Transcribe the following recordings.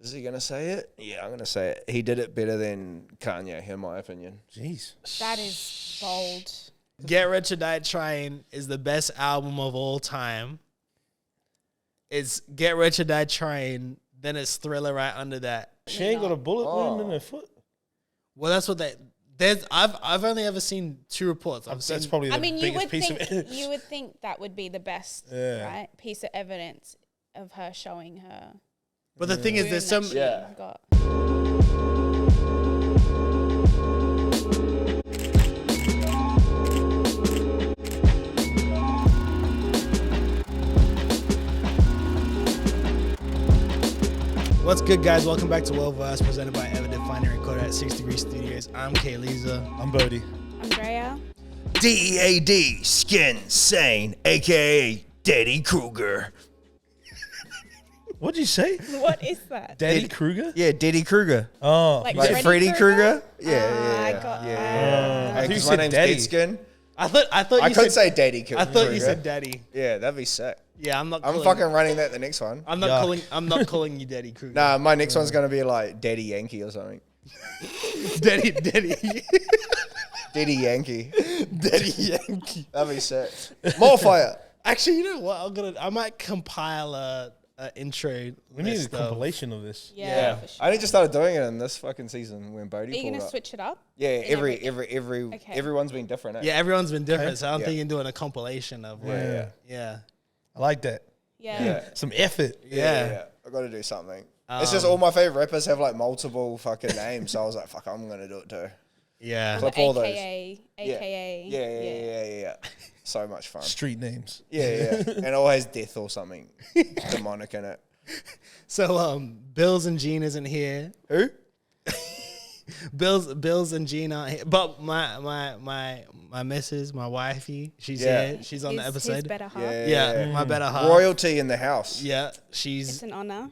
Is he going to say it? Yeah, I'm going to say it. He did it better than Kanye, in my opinion. Jeez. That is bold. Get Rich or Die Trying is the best album of all time. It's Get Rich or Die Trying, then it's Thriller right under that. She ain't got a bullet wound in her foot. Well, that's what there's. I've only ever seen 2 reports. That's probably the biggest piece of it. You would think that would be the best, right? Piece of evidence of her showing her. But the thing is, there's some. Got. What's good, guys? Welcome back to Well Versed, presented by Evident Finding Recorder at 6 Degree Studios. I'm Kayliza. I'm Bodie. Andrea. DEAD, Skin Sane, a.k.a. Daddy Kruger. What'd you say? What is that? Daddy Kruger? Yeah, Daddy Kruger. Oh. Like Freddy Krueger? I Yeah. got Hey, you 'cause said my name's Daddy. Dead Skin. I thought I you could said, say Daddy Kruger. I thought you said Daddy. Yeah, that'd be sick. Yeah, I'm I'm fucking running that the next one. I'm not Yuck. calling you Daddy Kruger. Nah, my next one's gonna be like Daddy Yankee or something. Daddy. Daddy Yankee. Daddy Yankee. That'd be sick. More fire. Actually, you know what? I might compile a intro. We need a list of- compilation of this. Yeah, for sure. I only just started doing it in this fucking season when Bodie Are you pulled gonna up. switch it up? Yeah, in everyone's been different. Eh? Yeah, everyone's been different, so I'm Yeah. thinking doing a compilation of. Yeah. I like that. Yeah. Some effort. Yeah. I got to do something. It's just all my favorite rappers have like multiple fucking names, so I was like, "Fuck, I'm gonna do it too." Yeah. Clip all those. AKA. Yeah. So much fun. Street names. Yeah. And it all has death or something demonic in it. So Bills and Gene isn't here. Who? Bills and Gene aren't here. But my missus, my wifey, she's Yeah. here. She's on the His episode. better half. Yeah. My better half. Royalty in the house. Yeah, It's she's an honor.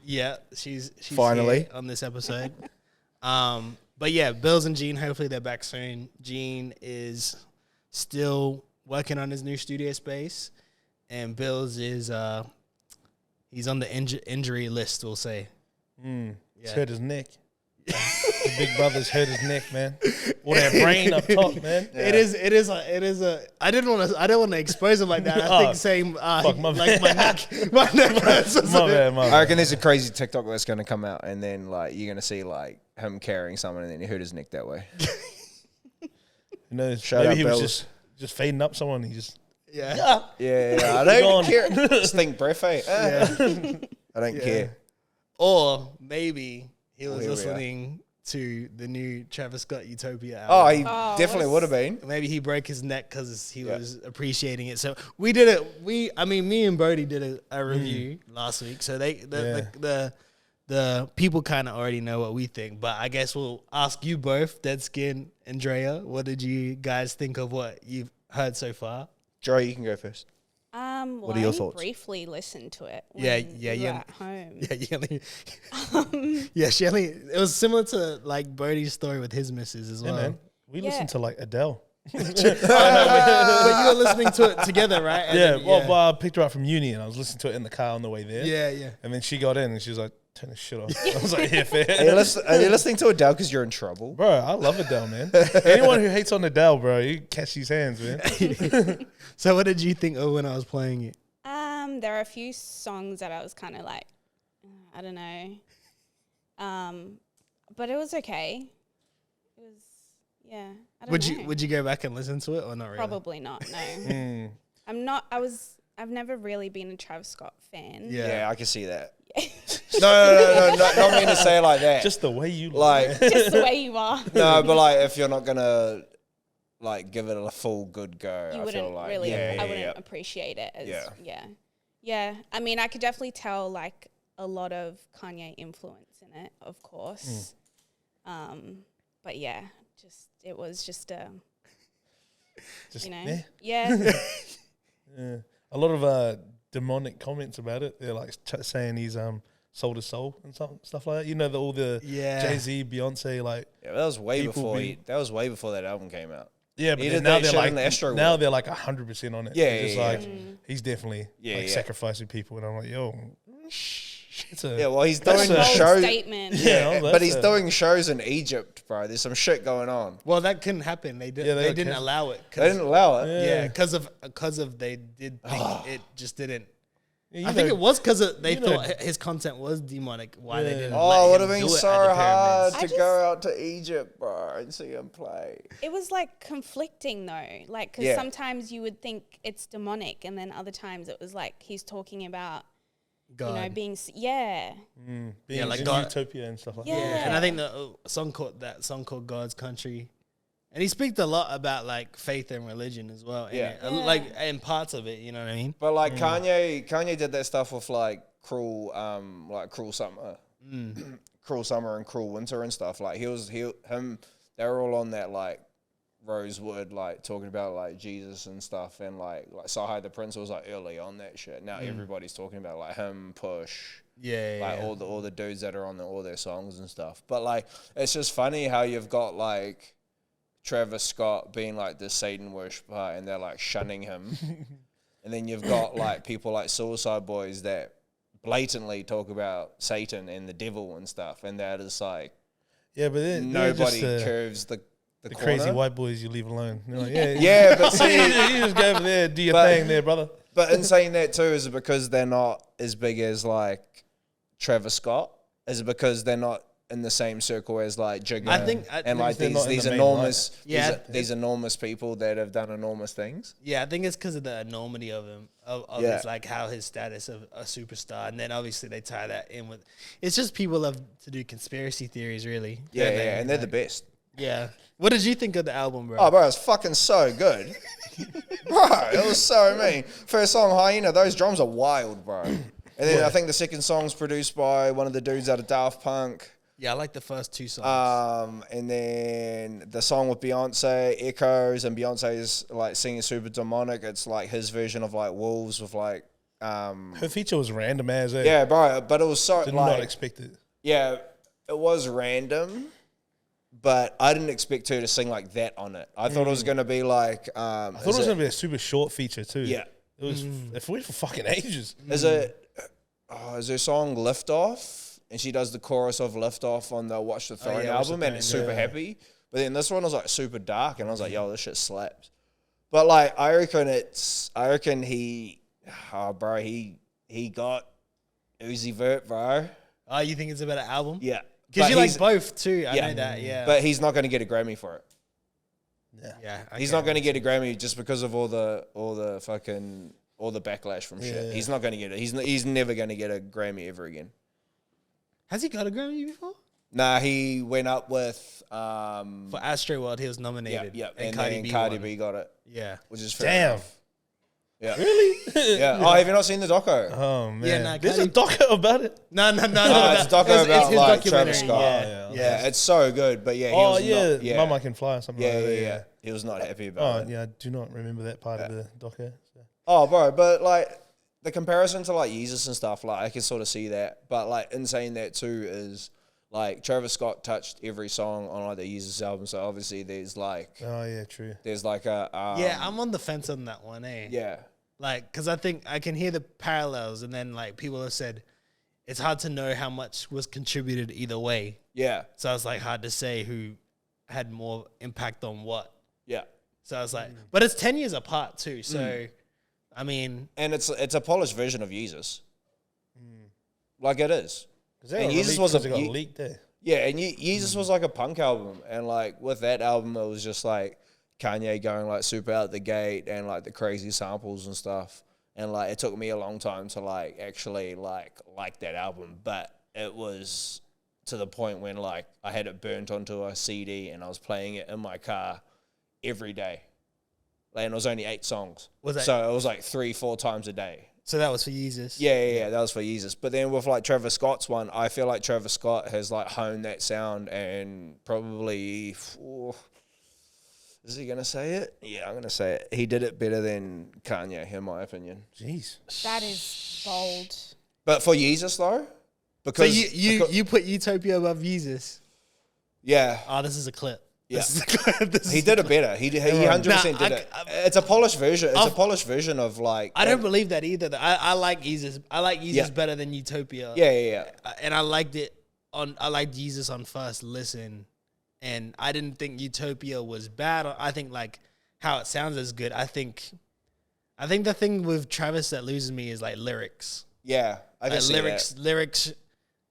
she's Finally. here on this episode. But yeah, Bills and Gene, hopefully they're back soon. Gene is still working on his new studio space, and Bills is he's on the injury list, we'll say. He's hurt his neck. The big brother's hurt his neck, man. All that brain up top, man. Yeah. It is a. I don't want to expose him like that. I think saying fuck, my like my neck hurts. My bad. I reckon there's a crazy TikTok that's gonna come out, and then like you're gonna see like him carrying someone, and then he hurt his neck that way. You know, Shout maybe out he was Bills. just fading up someone. He just Yeah. Yeah. I don't care. Stink breath, eh? I don't care. Or maybe he was Here we are. listening to the new Travis Scott Utopia Oh, album. he Oh, definitely would have been. Maybe he broke his neck because he was appreciating it. So we did it. Me and Bodie did a review last week. So the people kind of already know what we think. But I guess we'll ask you both, Deadskin and Drea, what did you guys think of what you've heard so far? Joey, you can go first. Well, What are your I only thoughts? briefly listened to it. Yeah, when yeah, you yeah. were at home. Yeah, she only. It was similar to like Bodie's story with his missus as well. man. We listened to like Adele. But you were listening to it together, right? And Yeah, then- well, I picked her up from uni and I was listening to it in the car on the way there. yeah. And then she got in and she was like, turn this shit off. I was like, yeah, fair. Are you listening to Adele because you're in trouble? Bro, I love Adele, man. Anyone who hates on Adele, bro, you catch these hands, man. So what did you think of when I was playing it? There are a few songs that I was kind of like, I don't know. But it was okay. It was, yeah. I don't know. Would you go back and listen to it or not really? Probably not. No. I've never really been a Travis Scott fan. Yeah, I can see that. No, not mean to say it like that. Just the way you like, Just the way you are. no, but like if you're not gonna like give it a full good go, You I wouldn't feel like really, yeah, I wouldn't appreciate it as, yeah. I mean, I could definitely tell like a lot of Kanye influence in it, of course. But yeah, it was just you know, yeah. A lot of demonic comments about it. They're like saying he's sold his soul and stuff like that. You know, all the Jay-Z, Beyonce, like that was way people before that album came out. Yeah, but He then did now that they're shit like in the Astro now World. they're like 100% on it. Yeah, They're just yeah, like he's definitely sacrificing people, and I'm like, yo, well, he's That's doing a bold shows. statement. Yeah, but he's doing shows in Egypt, bro. There's some shit going on. Well, that couldn't happen. They didn't allow it. They didn't allow it. Yeah, because of they did think it just didn't. Yeah, I think it was because they thought his content was demonic. Why they didn't? Oh, it would have let him been do it so at the hard pyramids. to go out to Egypt, bro, and see him play. It was like conflicting though, like because sometimes you would think it's demonic, and then other times it was like he's talking about God. being being like in God. Utopia and stuff like Yeah. that. And I think that song called God's Country, and he speaks a lot about like faith and religion as well. Like in parts of it, you know what I mean. But like Kanye did that stuff with like cruel summer, cruel summer and cruel winter and stuff. Like they were all on that like Rosewood, like talking about like Jesus and stuff, and like Sahai the Prince was like early on that shit. Now everybody's talking about like him, Push, all the dudes that are on all their songs and stuff. But like it's just funny how you've got like Travis Scott being like the Satan worshiper and they're like shunning him. And then you've got like people like Suicide Boys that blatantly talk about Satan and the devil and stuff. And that is like, but then nobody curves the corner. crazy white boys you leave alone. You're like, but see, you just go over there, do your thing there, brother. But in saying that too, is it because they're not as big as like Travis Scott? Is it because they're not in the same circle as like Jigga? I think like these enormous people that have done enormous things. Yeah, I think it's because of the enormity of him, of his, like how his status of a superstar, and then obviously they tie that in with. It's just people love to do conspiracy theories, really. And they're the best. Yeah. What did you think of the album, bro? Oh, bro, it's fucking so good. Bro, it was so mean. First song, Hyena, those drums are wild, bro. And then I think the second song's produced by one of the dudes out of Daft Punk. Yeah, I like the first two songs. And then the song with Beyonce, Echoes, and Beyonce's like singing super demonic. It's like his version of like Wolves with like... her feature was random as Yeah, bro, but it was so... Did not expect it. Yeah, it was random. But I didn't expect her to sing like that on it. I thought it was going to be like... I thought it was going to be a super short feature too. Yeah. It was... It went for fucking ages. Is her song Lift Off? And she does the chorus of Lift Off on the Watch the Throne album, and it's super happy. But then this one was like super dark, and I was like, yo, this shit slaps. But like, I reckon he got Uzi Vert, bro. Oh, you think it's about an album? Yeah. Because you like both too. I know that, yeah. But he's not going to get a Grammy for it. Yeah. He's not going to get a Grammy just because of all the backlash from shit. He's not going to get it. He's never going to get a Grammy ever again. Has he got a Grammy before? Nah, he went up with for Astro World. He was nominated. Yeah, and Cardi B got it. Yeah, which is fair enough. Yeah. Really? Yeah. Oh, have you not seen the doco? Oh man. Yeah, nah, there's a doco about it. No. It's a doco about his like documentary. Travis Scott. Yeah, it's so good. But yeah, he was not, Mama Can Fly or something like that. Yeah. He was not happy about it. Oh yeah, I do not remember that part of the doco. So. Oh, bro, but like the comparison to like Yeezus and stuff, like I can sort of see that. But like in saying that too is like Travis Scott touched every song on like the Yeezus album, so obviously there's like true. There's like a I'm on the fence on that one, Yeah. Like, because I think I can hear the parallels, and then like people have said it's hard to know how much was contributed either way. Yeah. So it's like hard to say who had more impact on what. Yeah. So I was like, but it's 10 years apart too. So, I mean, and it's a polished version of Yeezus. Like it is. And Yeezus was got leaked there. Yeah, and Yeezus was like a punk album, and like with that album, it was just like Kanye going like super out the gate and like the crazy samples and stuff. And like it took me a long time to like actually like that album, but it was to the point when like I had it burnt onto a CD and I was playing it in my car every day. Like, and it was only 8 songs. So it was like 3-4 times a day. So that was for Yeezus? Yeah, that was for Yeezus. But then with like Travis Scott's one, I feel like Travis Scott has like honed that sound and probably... Is he going to say it? Yeah, I'm going to say it. He did it better than Kanye, in my opinion. Jeez. That is bold. But for Yeezus, though? Because so you put Utopia above Yeezus? Yeah. Oh, this is a clip. Yeah, he did it better. He 100% did it. It's a polished version. It's a polished version of like. I don't believe that either. I like Jesus. I like Jesus better than Utopia. Yeah. And I liked Jesus on first listen, and I didn't think Utopia was bad. I think like how it sounds is good. I think the thing with Travis that loses me is like lyrics. Yeah, I can see lyrics.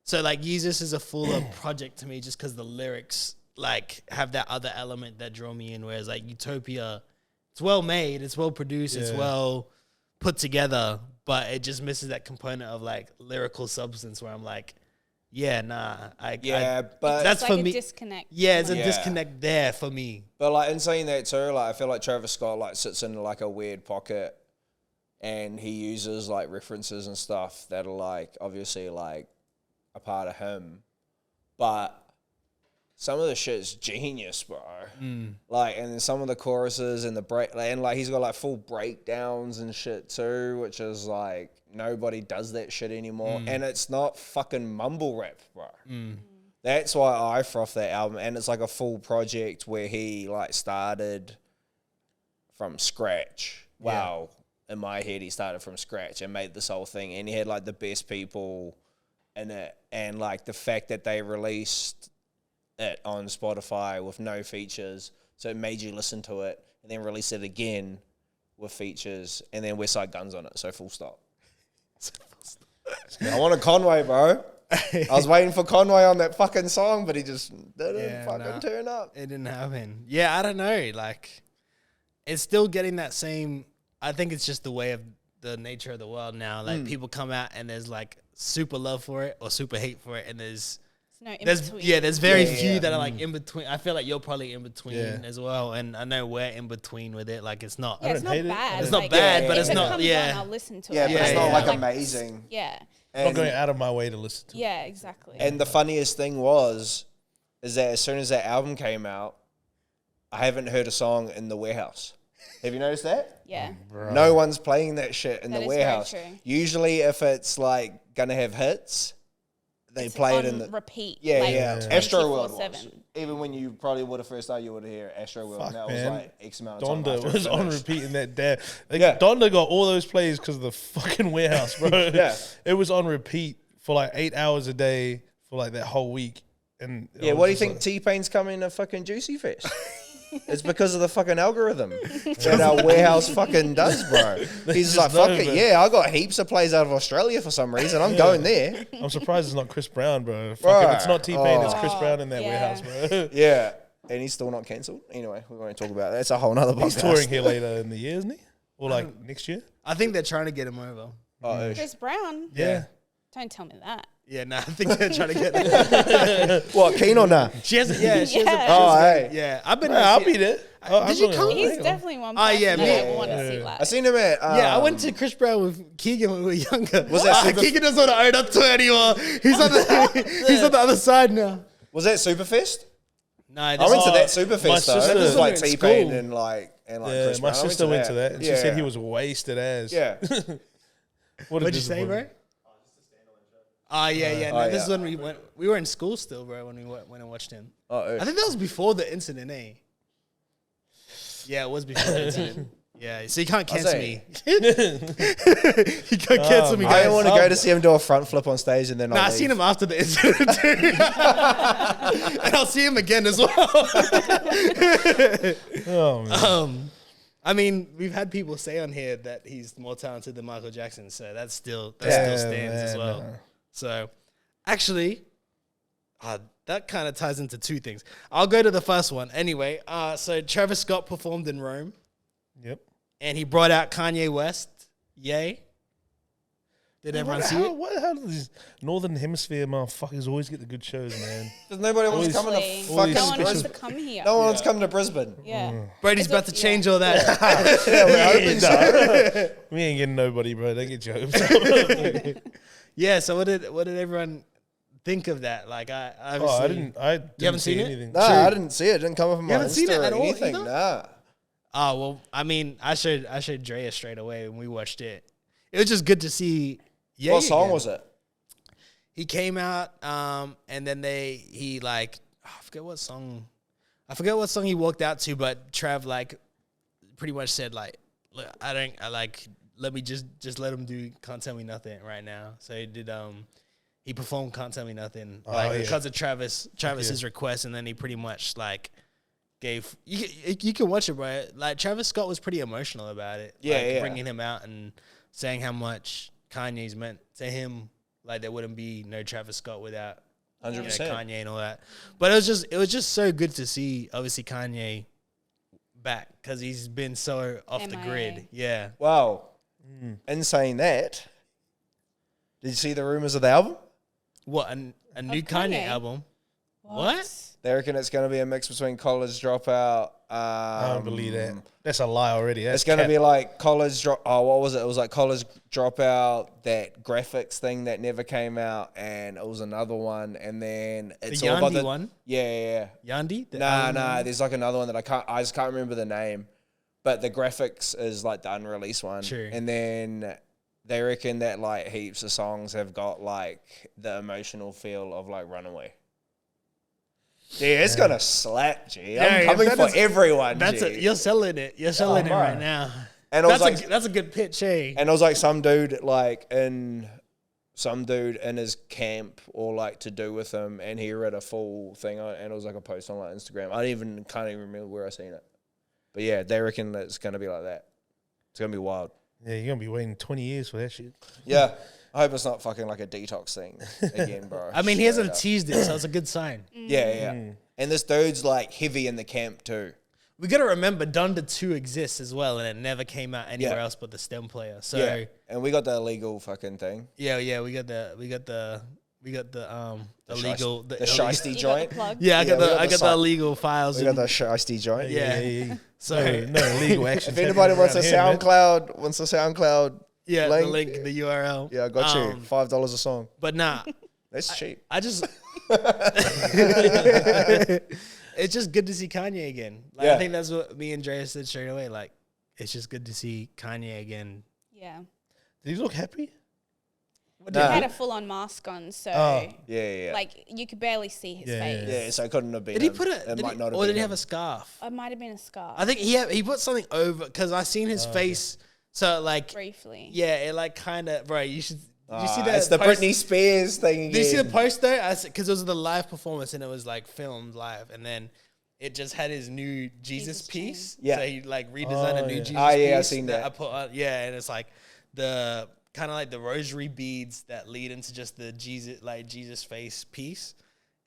So like Jesus is a fuller project to me just because the lyrics like have that other element that draw me in. Whereas like Utopia, it's well made, it's well produced, it's well put together, but it just misses that component of like lyrical substance where I'm like, but that's like for a me. Disconnect. Yeah, it's a disconnect there for me. But like in saying that too, like I feel like Travis Scott like sits in like a weird pocket, and he uses like references and stuff that are like obviously like a part of him, but some of the shit's genius, bro. Like, and then some of the choruses and the break, and like he's got like full breakdowns and shit too, which is like nobody does that shit anymore, and it's not fucking mumble rap, bro. That's why I froth that album, and it's like a full project where he like started from scratch. Wow, in my head, he started from scratch and made this whole thing, and he had like the best people in it, and like the fact that they released it on Spotify with no features, so it made you listen to it, and then release it again with features, and then West Side Guns on it, so full stop. I wanted Conway, bro. I was waiting for Conway on that fucking song, but he just didn't turn up. It didn't happen. Yeah, I don't know. Like, it's still getting that same. I think it's just the way of the nature of the world now. Like, people come out and there's like super love for it or super hate for it, and there's very few that are like in between. I feel like you're probably in between as well, and I know we're in between with it. Like, it's not. Yeah, it's not bad. It's not bad, but it's not. On, I'll listen to it. Yeah, but it's not like amazing. Yeah. I'm not going out of my way to listen to it. Yeah, exactly. And the funniest thing is that as soon as that album came out, I haven't heard a song in the warehouse. Have you noticed that? Yeah. No one's playing that shit in that the is warehouse. very true. Usually if it's like going to have hits, they play it in the repeat. Yeah, like Astro World was. 24/7. Even when you probably would have first started, you would hear Astro World. And that was like X amount of time. Donda was on repeat in that day. Like, Yeah. Donda got all those plays because of the fucking warehouse, bro. Yeah. It was on repeat for like 8 hours a day for like that whole week. And Yeah, what do you think T-Pain's coming to fucking Juicy Fest? It's because of the fucking algorithm that our warehouse fucking does, bro. He's just like, fuck it, yeah, I got heaps of plays out of Australia for some reason. I'm going there. I'm surprised it's not Chris Brown, bro. Fuck it, it's not T-Pain, it's Chris Brown in that warehouse, bro. Yeah, and he's still not cancelled. Anyway, we're going to talk about that. That's a whole nother podcast. He's touring here later in the year, isn't he? Or like next year? I think they're trying to get him over. Chris Brown. Yeah. Don't tell me that. Yeah, I think they're trying to get. What, keen or nah? She has. Yeah. Hey. Yeah, I've been. I'll beat it. Did you come? He's definitely one. Oh, yeah, person I want to see live. I seen him at. I went to Chris Brown with Keegan when we were younger. Was that Keegan doesn't want to own up to it anymore. He's on the other side now. Was that Superfest? No, I went to that Superfest my though. sister- That was like School. T-Pain and like Chris my Brown. sister went to that and she said he was wasted as. Yeah. What'd you say, bro? Oh yeah. No, this is when we went. We were in school still, bro. When we went and watched him. I think that was before the incident, eh? Yeah, it was before the incident. Yeah, so you can't cancel me. You can't cancel me, guys. I don't want to go to see him do a front flip on stage and then I seen him after the incident too. And I'll see him again as well. Oh, man. I mean, we've had people say on here that he's more talented than Michael Jackson, so that still stands as well. No. So, actually, that kind of ties into two things. I'll go to the first one anyway. So Travis Scott performed in Rome. Yep. And he brought out Kanye West. Yay. Did everyone see it? How do these Northern Hemisphere motherfuckers always get the good shows, man? Because nobody wants to come to fucking No one wants Brisbane. to come here. No one wants to come to Brisbane. Yeah. Brady's about to change all that. We're hoping so. We ain't getting nobody, bro. Don't get your hopes up. Yeah, so what did everyone think of that? Like, I obviously... I didn't haven't see seen it? anything. Nah, I didn't see it. It didn't come up on my haven't seen it Insta at or all anything. either? Nah. Oh, well, I mean, I showed Drea straight away when we watched it. It was just good to see Ye What song again. was it? He came out, and then I forget what song. I forget what song he walked out to, but Trav like pretty much said like, look, let me just let him do Can't Tell Me Nothing right now. So he did he performed Can't Tell Me Nothing because of Travis's request, and then he pretty much like gave you can watch it, bro. Like Travis Scott was pretty emotional about it. Bringing him out and saying how much Kanye's meant to him. Like there wouldn't be no Travis Scott without 100% Kanye and all that. But it was just so good to see obviously Kanye back because he's been so off the grid. Yeah. Wow. In saying that, did you see the rumors of the album? What, a new Kanye album? What? They reckon it's going to be a mix between College Dropout. I don't believe that. That's a lie already. That's it's going to be like College Drop. Oh, what was it? It was like College Dropout, that graphics thing that never came out, and it was another one, and then it's the all about Yandi one. Yeah. Yandi? Nah. There's like another one that I just can't remember the name, but the graphics is like the unreleased one. Sure. And then they reckon that like heaps of songs have got like the emotional feel of like Runaway. Gee, it's gonna slap, G. I'm coming for everyone, G. You're selling it. You're selling it right now. And that's a good pitch, hey. And it was like some dude in his camp or like to do with him, and he read a full thing on it, and it was like a post on like Instagram. Can't even remember where I seen it. But yeah, they reckon that it's gonna be like that. It's gonna be wild. Yeah, you're gonna be waiting 20 years for that shit. Yeah. I hope it's not fucking like a detox thing again, bro. I mean, he hasn't teased it, so it's a good sign. Yeah. And this dude's like heavy in the camp too. We got to remember Donda 2 exists as well, and it never came out anywhere else but the STEM player. So and we got the illegal fucking thing. Yeah, we got the illegal the shiesty joint. Yeah, I got the illegal files. We got the shiesty joint. Yeah. So no illegal action. If anybody wants a SoundCloud, yeah, the link, the URL. Yeah, I got you. $5 a song. But nah, that's cheap. I just it's just good to see Kanye again. Like, I think that's what me and Drea said straight away. Like, it's just good to see Kanye again. Yeah. Did he look happy? He had a full-on mask on, so yeah. like you could barely see his face. Yeah, so it couldn't have been. Did he put or did he have a scarf? It might have been a scarf. I think he put something over because I seen his face. So like briefly. Yeah, it like kind of, bro. You should. Did you see that? It's the Britney Spears thing again. Did you see the post though? Because it was the live performance and it was like filmed live, and then it just had his new Jesus piece. Yeah. So he like redesigned a new Jesus piece. I seen that. I put on, and it's like the kind of like the rosary beads that lead into just the Jesus face piece.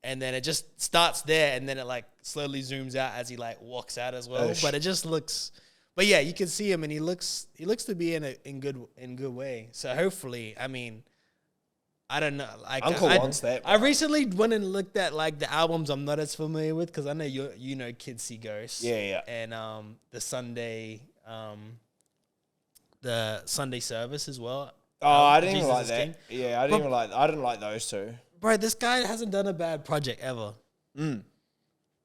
And then it just starts there, and then it like slowly zooms out as he like walks out as well. But it just looks. But yeah, you can see him, and he looks to be in good way. So hopefully, I mean, I don't know. Like Uncle wants that. I recently went and looked at like the albums I'm not as familiar with because I know you know Kids See Ghosts. Yeah. And the Sunday service as well. Oh, I didn't even like that. King. Yeah, I didn't like those two. Bro, this guy hasn't done a bad project ever.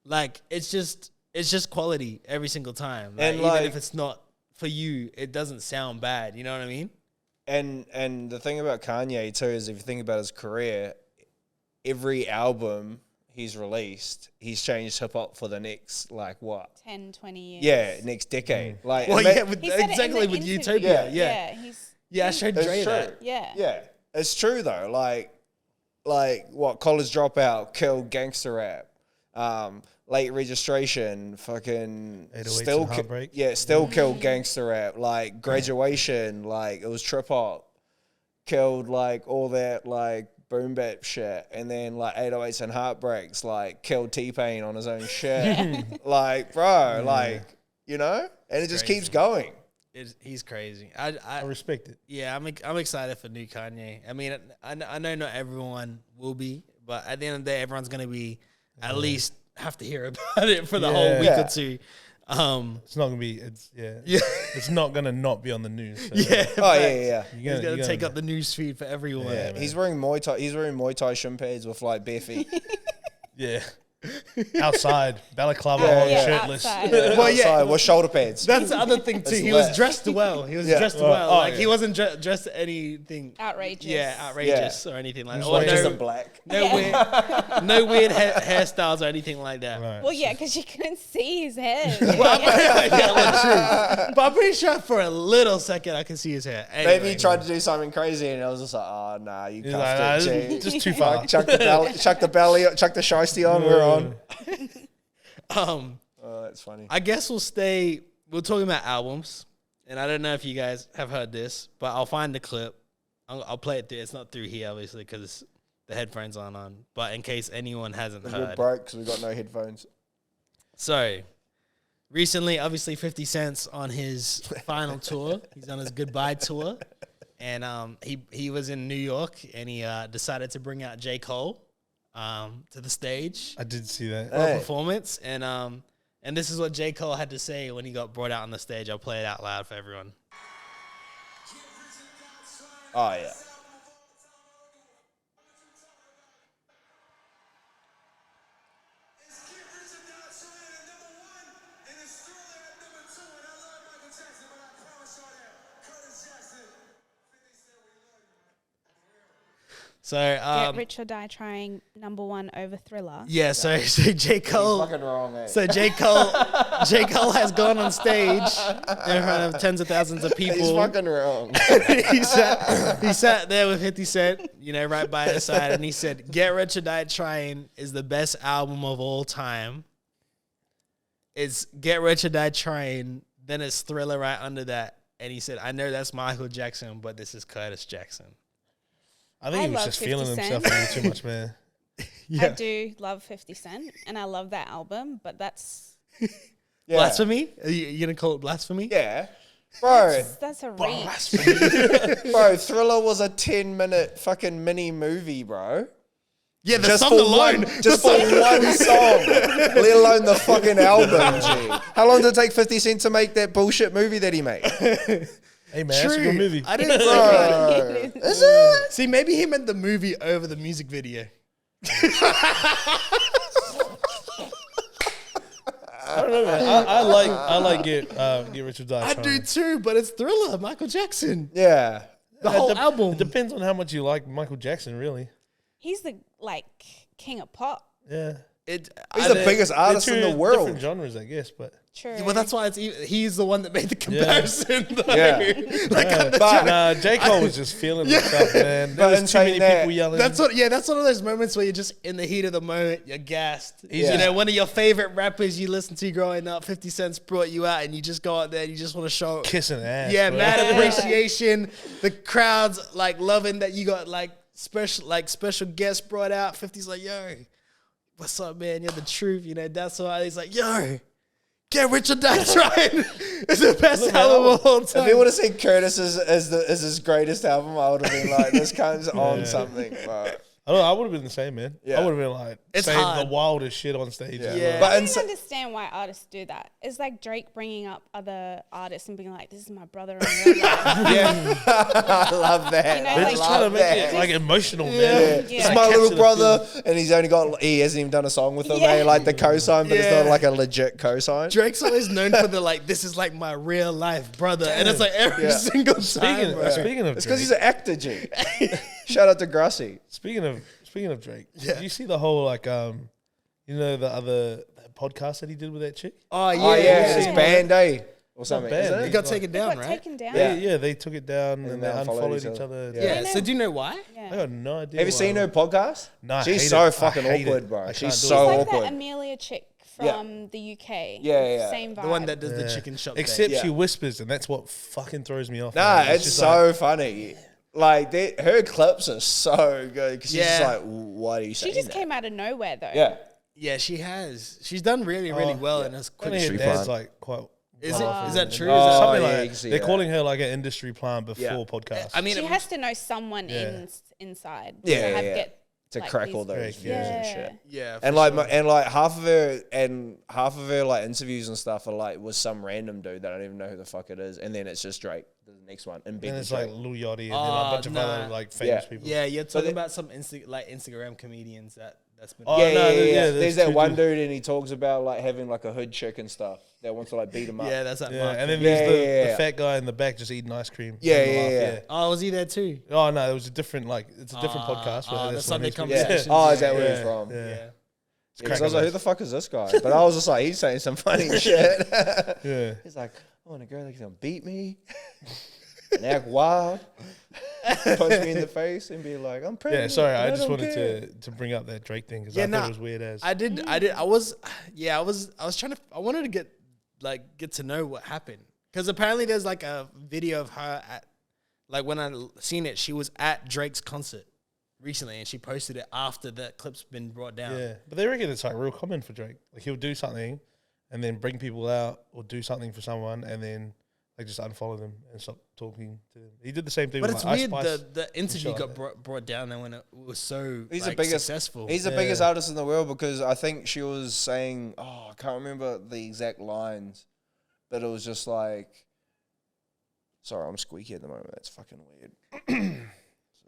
Like it's just quality every single time. Like, even if it's not for you, it doesn't sound bad. You know what I mean? And the thing about Kanye too is if you think about his career, every album he's released, he's changed hip hop for the next 10, 20 years. Yeah, next decade. Like exactly with Utopia. I showed Dre that. Yeah. It's true though. Like what College Dropout killed gangster rap. Late Registration, fucking still killed gangster rap. Like Graduation, like it was trip hop, killed like all that like boom bap shit, and then like 808s and Heartbreaks, like killed T-Pain on his own shit. Like bro, like you know, and it just keeps going. He's crazy. I respect it. Yeah, I'm excited for new Kanye. I mean, I know not everyone will be, but at the end of the day, everyone's gonna be at least have to hear about it for the whole week or two. It's not gonna be. It's not gonna not be on the news. So. He's gonna take up the news feed for everyone. Yeah, he's wearing Muay Thai shin pads with like bare feet. Yeah. outside, balaclava on, shirtless. Well, yeah, with shoulder pads. That's the other thing too. He was dressed well. He was dressed well. He wasn't dressed anything outrageous. Yeah, outrageous or anything like that. Or just in black. No weird hairstyles or anything like that. Right. Well, yeah, because you couldn't see his hair. But I'm pretty sure for a little second I could see his hair. Anyway, maybe he tried to do something crazy, and I was just like, "Oh nah, you cuffed it, just too far." Chuck the belly, chuck the shiesty on. We're on. Oh, that's funny. I guess we're talking about albums, and I don't know if you guys have heard this, but I'll find the clip. I'll play it through. It's not through here, obviously, because the headphones aren't on. But in case anyone hasn't heard. We're broke because we got no headphones. So, recently, obviously, 50 Cent's on his final tour. He's on his goodbye tour. And he was in New York, and he decided to bring out J. Cole to the stage. I did see that. For a performance. And this is what J. Cole had to say when he got brought out on the stage. I'll play it out loud for everyone. Oh, yeah. So Get Rich or Die Trying #1 over Thriller. Yeah, so J. Cole. He's fucking wrong, eh? So J. Cole has gone on stage in front of tens of thousands of people. He's fucking wrong. he sat there with 50 Cent, right by his side, and he said, "Get Rich or Die Trying is the best album of all time. It's Get Rich or Die Trying, then it's Thriller right under that." And he said, "I know that's Michael Jackson, but this is Curtis Jackson." I think he was just feeling himself a little too much, man. I do love 50 Cent, and I love that album, but that's... Blasphemy? Are you going to call it blasphemy? Yeah. Bro. That's a reach. Bro, Thriller was a 10-minute fucking mini movie, bro. Yeah, the song alone. Just for one song, let alone the fucking album, G. How long did it take 50 Cent to make that bullshit movie that he made? Hey man, that's a good movie. I didn't say Is it? See, maybe he meant the movie over the music video. I don't know, man. I like Get Rich or Die Trying. I do too, but it's Thriller, Michael Jackson. Yeah. The whole album. It depends on how much you like Michael Jackson, really. He's the king of pop. Yeah. He's the biggest artist in the world. Different genres, I guess, but... True. Yeah, well, that's why he's the one that made the comparison. Yeah. But J. Cole was just feeling himself, man. There was too many people yelling. That's one of those moments where you're just in the heat of the moment, you're gassed. One of your favorite rappers you listened to growing up, 50 Cent's brought you out, and you just go out there and you just want to show kissing ass. Yeah, bro. Mad appreciation. The crowd's like loving that you got special guests brought out. 50's like, yo, what's up, man? You're the truth. That's why he's like, yo, Get Rich or Die Trying is the best album of all time. If he would have said Curtis is his greatest album, I would have been like, this cunt's on something. But I don't know, I would have been the same, man. Yeah. I would have been like, saying the wildest shit on stage. Yeah. But I don't understand why artists do that. It's like Drake bringing up other artists and being like, this is my brother in real life. I love that. They're just trying to make it like emotional, man. Yeah. It's my little brother, and he hasn't even done a song with him. They like the cosign, but it's not like a legit cosign. Drake's always known for this is like my real life brother, and it's like every single time. Speaking of, it's because he's an actor, G. Shout out to Grassi. Speaking of Drake, did you see the whole the other podcast that he did with that chick? Oh yeah, his band, or something. It got taken down, right? Taken down. Yeah, they took it down and they unfollowed each other. Yeah. So do you know why? Yeah. I got no idea. Have you seen her podcast? No, she's so fucking awkward, bro. She's so like awkward. that Amelia chick from the UK. Yeah. Same vibe. The one that does the chicken shop. Except she whispers, and that's what fucking throws me off. Nah, it's so funny. Like, her clips are so good because she's just like, what are you saying? She just came out of nowhere, though. Yeah. Yeah, she has. She's done really, really well in this quick street. Dad's like quite. Is that true? Something like they're calling her like an industry plant before podcast. I mean, she has to know someone inside. To crack all those views and shit. Yeah, and like half of her like interviews and stuff are like with some random dude that I don't even know who the fuck it is, and then it's just Drake. The next one, and it's like Lil Yachty and then a bunch of other like famous people. Yeah, you're talking about some Instagram comedians that that's been. There's that one dude, and he talks about like having like a hood chick and stuff that wants to like beat him up. Yeah, that's that. Yeah, and then there's the fat guy in the back just eating ice cream. Yeah. Oh, was he there too? Oh no, it was a different it's a different podcast. The Sunday conversation. conversation. Oh, is that where he's from? Yeah. Because I was like, who the fuck is this guy? But I was just like, he's saying some funny shit. Yeah. He's like, oh, and a girl that's gonna beat me and act wild, punch me in the face and be like, I'm pregnant. Yeah, sorry, I just wanted to bring up that Drake thing because I thought it was weird as. I was trying to. I wanted to get to know what happened because apparently there's like a video of her at, like when I seen it, she was at Drake's concert recently, and she posted it after that clip's been brought down. Yeah, but they reckon it's like real common for Drake. Like he'll do something, and then bring people out, or do something for someone, and then like just unfollow them and stop talking to them. He did the same thing. But with it's like weird. The interview got brought down then when it was so successful. He's the biggest artist in the world because I think she was saying, oh, I can't remember the exact lines, but it was just like, sorry, I'm squeaky at the moment. That's fucking weird.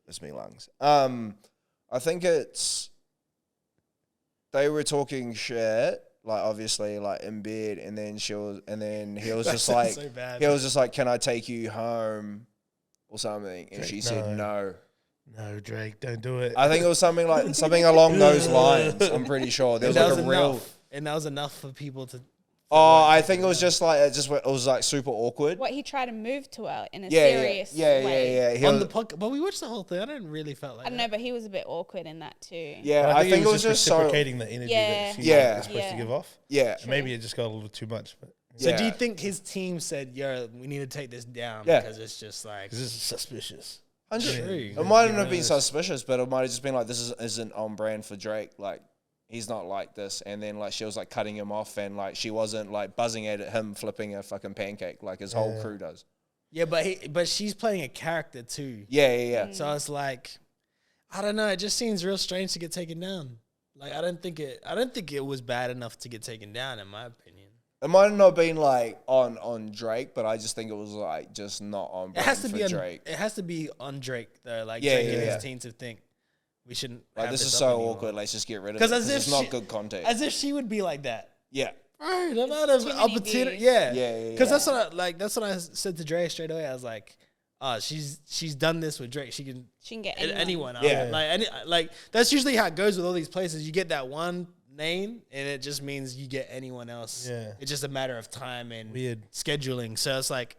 It's me lungs. I think they were talking shit, like obviously like in bed, and then he was just like, so bad, he was just like, can I take you home or something? And Drake, she said no. No, Drake, don't do it. I think it was something along those lines. I'm pretty sure there was like a real, and that was enough for people to. I think it was just like it was like super awkward. What, he tried to move to her in a serious way. Yeah. On the podcast, but we watched the whole thing. I didn't really felt like. I don't know, but he was a bit awkward in that too. Yeah, I think it was just reciprocating the energy that she was supposed to give off. Yeah, maybe it just got a little too much. But so, do you think his team said, "Yo, we need to take this down because it's just like this is suspicious"? It mightn't have been suspicious, but it might have just been like, this isn't on brand for Drake. Like, he's not like this. And then like she was like cutting him off, and like she wasn't like buzzing at him flipping a fucking pancake like his whole crew does. Yeah, but she's playing a character too. Yeah. So it's like, I don't know. It just seems real strange to get taken down. Like I don't think it was bad enough to get taken down, in my opinion. It might not have been like on Drake, but I just think it was like just not on brand. It has to be on Drake. It has to be on Drake though. Like Drake and his team to think we shouldn't. Like this is so awkward. Let's just get rid of it because it's not good content. As if she would be like that. Yeah. Right, the amount of opportunity. Yeah. Because that's what I said to Dre straight away. I was like, she's done this with Drake. She can get anyone. Yeah. Like that's usually how it goes with all these places. You get that one name, and it just means you get anyone else. Yeah. It's just a matter of time and weird scheduling. So it's like,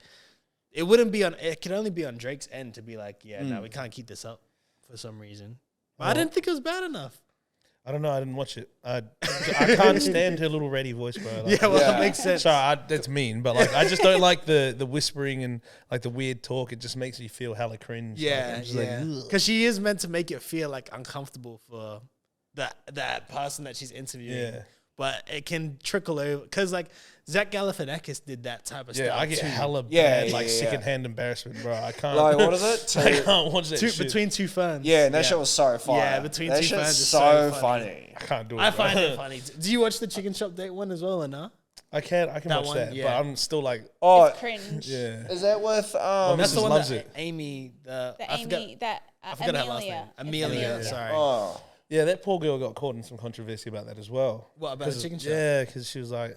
it can only be on Drake's end to be like, no, we can't keep this up for some reason. But I didn't think it was bad enough. I don't know. I didn't watch it. I can't stand her little ready voice, bro. Like, that makes sense. Sorry, that's mean, but like I just don't like the whispering and like the weird talk. It just makes me feel hella cringe. Yeah, because she is meant to make it feel like uncomfortable for that person that she's interviewing. Yeah. But it can trickle over because like Zach Galifianakis did that type of stuff. Yeah, I get hella bad secondhand embarrassment, bro. I can't. Like what is it? I can't watch that shit. Between Two Ferns. Yeah, and that shit was so funny. Yeah, Between that Two Ferns is is so funny. I can't do it. I find it funny. Do you watch the Chicken Shop Date one as well or no? I can watch one, that, but I'm still like, it's cringe. Yeah. Is that with that's the one loves that it. Amy I forgot her last name. Amelia. Sorry. Oh. Yeah, that poor girl got caught in some controversy about that as well. What about the chicken shop? Yeah, because she was like,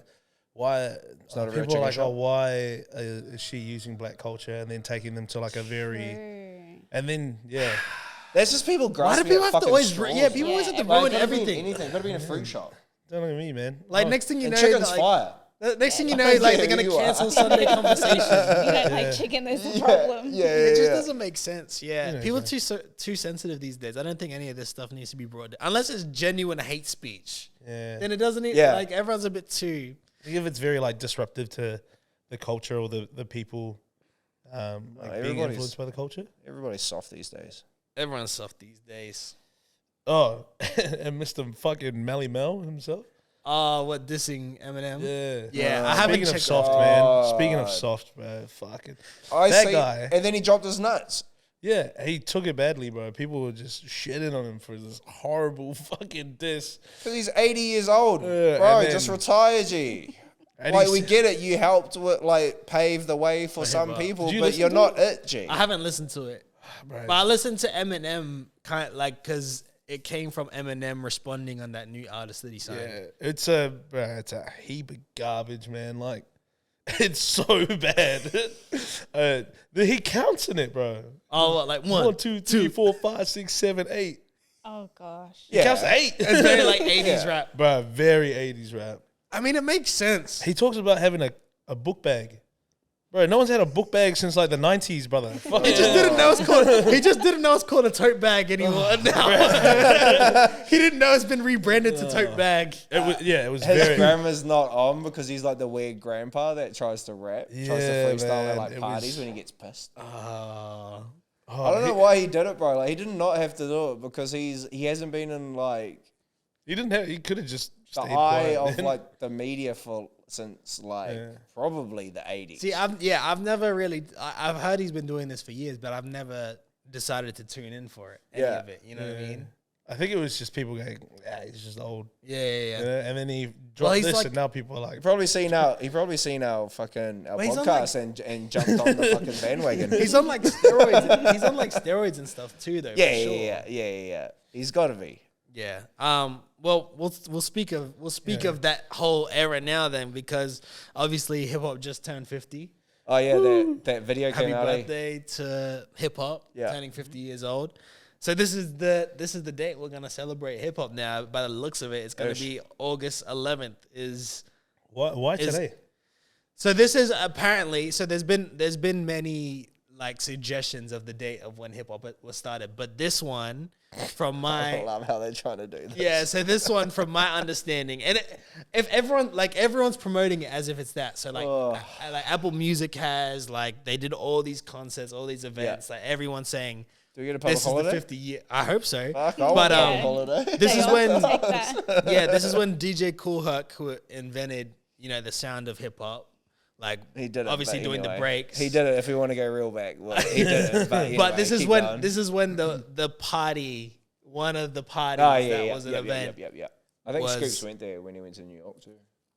"Why?" Not a real people were like, shop. "Oh, why is she using black culture and then taking them to like a very?" And then There's just people Why grasping. do people at have to always? straws, People always have to Like, ruin gotta be in everything. anything. Gotta be in a fruit shop. Don't look at me, man. Like next thing you And know, chicken's like, fire. next thing you know, like they're gonna cancel Sunday conversation. You don't like chicken, there's a problem. It just doesn't make sense. Yeah, people are too sensitive these days. I don't think any of this stuff needs to be brought down unless it's genuine hate speech. Yeah. Then it doesn't. Like everyone's a bit too. If it's very like disruptive to the culture or the people, like being influenced by the culture. Everybody's soft these days. Everyone's soft these days. Oh, and Mr. fucking Melly Mel himself. What, dissing Eminem? Yeah. I haven't Speaking of checked soft, man. Speaking of soft, bro. Fucking that guy. And then he dropped his nuts. Yeah, he took it badly, bro. People were just shitting on him for this horrible fucking diss. Because he's 80 years old. Bro, just retire, G. Like, we get it. You helped like pave the way for some people, but you're not it, G. I haven't listened to it. Bro. But I listened to Eminem kind of like because it came from Eminem responding on that new artist that he signed. Yeah, it's a heap of garbage, man. Like, it's so bad. He counts in it, bro. Oh, like 1, 2, 3, 4, 5, 6, 7, 8. Oh gosh. He counts 8. It's very like 80s rap. Bro, very 80s rap. I mean, it makes sense. He talks about having a book bag. Bro, no one's had a book bag since like the 90s, brother. Fuck He just didn't know it's called. He just didn't know it's called a tote bag anymore. Now he didn't know it's been rebranded to tote bag. It was His very. grandma's not on because he's like the weird grandpa that tries to rap, tries to Yeah, freestyle man, at like it parties was- when he gets pissed. Oh, I don't know why he did it, bro. Like he did not have to do it because he hasn't been in like He didn't have. He could have just the stayed eye quiet, of man. like the media since like probably the 80s. See, I've never really. I've heard he's been doing this for years, but I've never decided to tune in for it. Any of it, you know what I mean? I think it was just people going, he's just old. Yeah. And then he dropped he's this, like- and now people are like, He probably seen our fucking our Well, he's on, podcast and jumped on the fucking bandwagon. He's on like steroids. He's on like steroids and stuff too, though. yeah, for sure. yeah. He's got to be. Yeah. Well, we'll speak of that whole era now then, because obviously hip hop just turned 50. Oh yeah, that video Happy came out. birthday to hip hop, turning 50 years old. So this is the date we're gonna celebrate hip hop now. By the looks of it, it's gonna be August 11th. why today? So this is apparently, so there's been many like suggestions of the date of when hip hop was started, but this one from I my love how they're trying to do this. yeah, so this one from my understanding, and if everyone's promoting it as if it's that, so like Apple Music has like they did all these concerts, all these events, like everyone's saying. Do we get a public This holiday? is the 50 year. I hope so. Fuck, I But want a holiday. this is They when all take that. this is when DJ Kool Herc, who invented the sound of hip hop, like He did it. obviously but doing anyway. the breaks. He did it. If we want to go real back, well, he did it. But, But anyway, this is keep when going. the party, one of the parties Oh yeah, that yeah, was an yeah, event. yeah. I think was- Scoops went there when he went to New York too.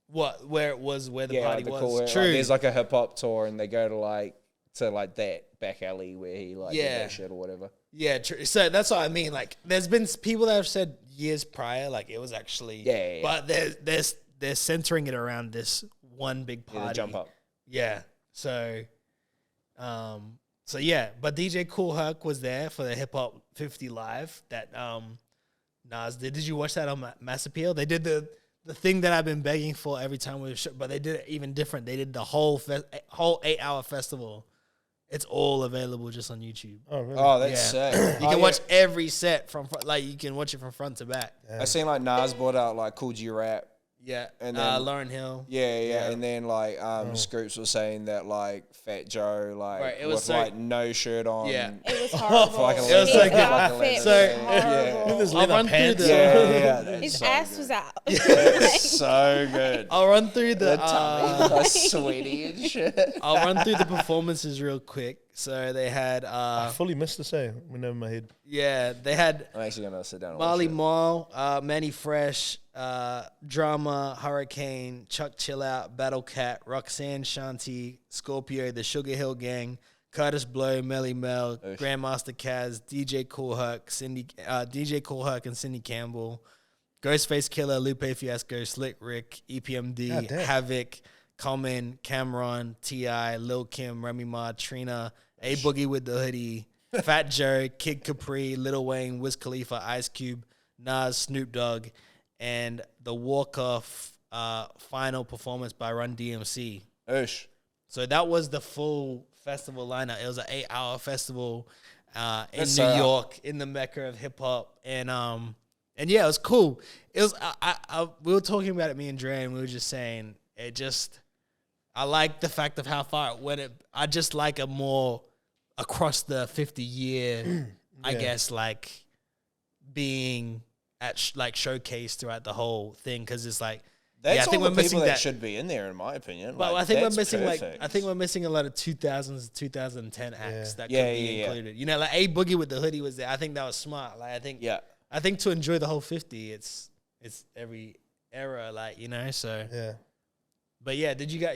Where the Yeah, party the was. cool. Like, True. there's like a hip hop tour, and they go to like that back alley where he like did Yeah. that shit or whatever. Yeah, true. So that's what I mean. Like, there's been people that have said years prior, like it was actually. Yeah. But they're centering it around this one big party. Yeah, the jump up. Yeah. So yeah. But DJ Kool Herc was there for the Hip Hop 50 Live that Nas did. Did you watch that on Mass Appeal? They did the thing that I've been begging for every time we show, but they did it even different. They did the whole 8-hour festival. It's all available just on YouTube. Oh, really? Oh, that's sick. You can watch every set from like you can watch it from front to back. I seen like Nas brought out like Cool G Rap. Yeah, And then- Lauryn Hill. Yeah, and then like Scoops was saying that like Fat Joe like Right, it was with so- like no shirt on. Yeah. It was horrible. Like a His It was like a- outfit was so- horrible. With his I'll leather run through pants. the- Yeah, that's His so ass good. was out. It's so good. I'll run through the. Like sweaty and shit. I'll run through the performances real quick. So they had, I fully missed the say. Went over my head. they had I'm actually gonna sit down. And Marley watch Marl, Manny Fresh, Drama, Hurricane, Chuck Chillout, Battle Cat, Roxanne Shanti, Scorpio, The Sugar Hill Gang, Curtis Blow, Melly Mel, Grandmaster Kaz, DJ Kool Herc, DJ Kool Herc and Cindy Campbell, Ghostface Killer, Lupe Fiasco, Slick Rick, EPMD, God damn. Havoc, Common, Cameron, T.I., Lil Kim, Remy Ma, Trina, A Boogie with the Hoodie, Fat Joe, Kid Capri, Lil Wayne, Wiz Khalifa, Ice Cube, Nas, Snoop Dogg, and the walk-off final performance by Run DMC. Oosh. So that was the full festival lineup. It was an 8-hour festival in That's, New York, in the mecca of hip hop, and yeah, it was cool. It was we were talking about it, me and Dre, and we were just saying it just. I like the fact of how far it went. I just like a more across the 50-year, I guess, like being at showcased throughout the whole thing, because it's like That's I think all we're the missing people that that. should be in there, in my opinion. But Like, I think we're that's missing perfect. a lot of 2000s, 2010 acts that could Yeah, be yeah. included. You know, like A Boogie with the Hoodie was there. I think that was smart. Like I think to enjoy the whole 50, it's every era, like, you know. So Yeah. but yeah, did you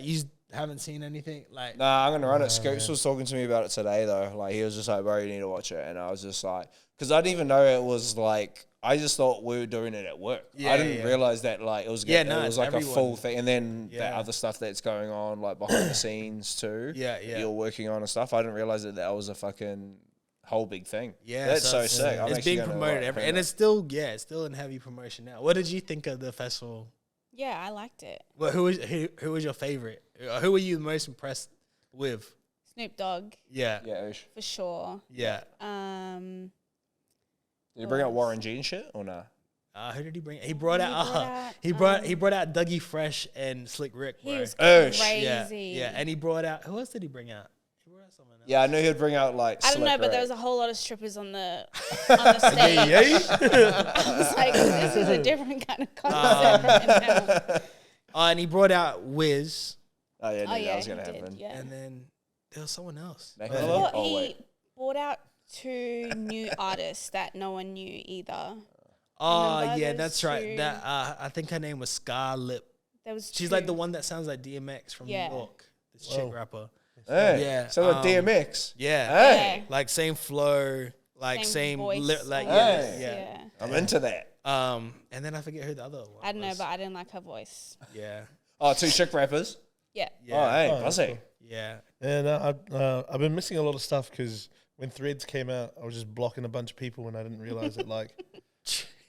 haven't seen anything like? Nah, I'm gonna run it. Scoops was talking to me about it today though. Like he was just like, "Bro, you need to watch it," and I was just like, because I didn't even know it was like. I just thought we were doing it at work. Yeah, I didn't realize that like it was it was like everyone. a full thing, and then that other stuff that's going on like behind the scenes too. Yeah. You're working on and stuff. I didn't realize that was a fucking whole big thing. Yeah, that's so sick. It's being promoted and it's still in heavy promotion now. What did you think of the festival? Yeah, I liked it. Well, who was your favorite? Who were you most impressed with? Snoop Dogg. Yeah. For sure. Yeah. Did he bring out Warren G and shit or no? Who did he bring? He brought out he brought out Dougie Fresh and Slick Rick. Bro. He was crazy. Yeah, and he brought out who else did he bring out? He brought out someone else. Yeah, I knew he'd bring out like. I don't know, but there was a whole lot of strippers on the stage. I was like, this is a different kind of concept right now. And he brought out Wiz. Oh yeah, that was gonna happen. Yeah. And then there was someone else. He brought out 2 new artists that no one knew either. Oh yeah, that's right. That I think her name was Scarlett. She's 2. like the one that sounds like DMX from New York. This chick rapper. Hey, yeah. So with DMX. Yeah. Hey. Like same flow, like same voice, yeah. I'm into that. And then I forget who the other one I don't know, was. but I didn't like her voice. Yeah. Oh, 2 chick rappers. Yeah. Oh, hey, buzzing. Cool. Yeah. And I've been missing a lot of stuff because when Threads came out, I was just blocking a bunch of people and I didn't realize it. Like,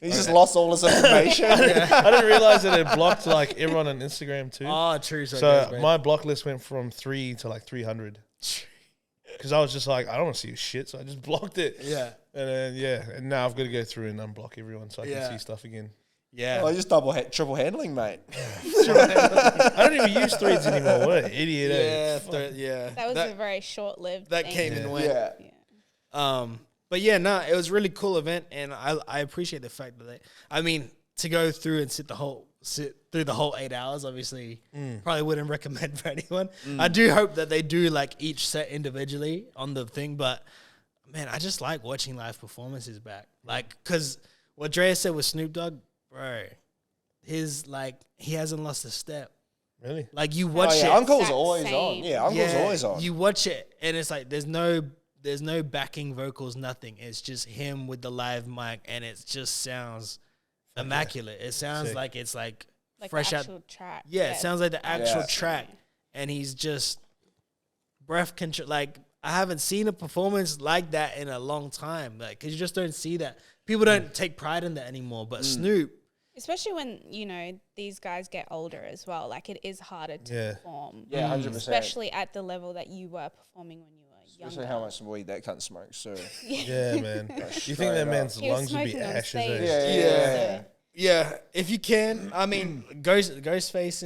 He just lost all his information. I didn't realize that it blocked like everyone on Instagram too. Oh, true. So my block list went from 3 to like 300. Because I was just like, I don't want to see your shit, so I just blocked it. Yeah. And then and now I've got to go through and unblock everyone so I can see stuff again. Yeah. Oh, just triple handling, mate. I don't even use Threads anymore. What an idiot! Yeah. That was a very short-lived That thing. came and went. Yeah. But yeah, no, it was a really cool event, and I appreciate the fact that to go through and sit through the whole 8 hours. Obviously, probably wouldn't recommend for anyone. I do hope that they do like each set individually on the thing, but man, I just like watching live performances back. Like, cause what Drea said with Snoop Dogg, bro, he hasn't lost a step. Really? Like you watch it. Uncle's always on. Yeah, Uncle's always on. You watch it, and it's like there's no backing vocals, nothing. It's just him with the live mic, and it just sounds immaculate. It sounds like it's like fresh the out. actual track. Yeah, it sounds like the actual Yeah. track, and he's just breath control. Like I haven't seen a performance like that in a long time. Like, cause you just don't see that. People don't take pride in that anymore. But Snoop, Especially when, these guys get older as well. Like, it is harder to perform. Yeah, 100%. Especially at the level that you were performing when you were younger. Especially how much weed that cunt smokes, so. Yeah, man. You think that man's He was lungs would be smoking on ashes? stage. Yeah. yeah, if you can, I mean, Ghostface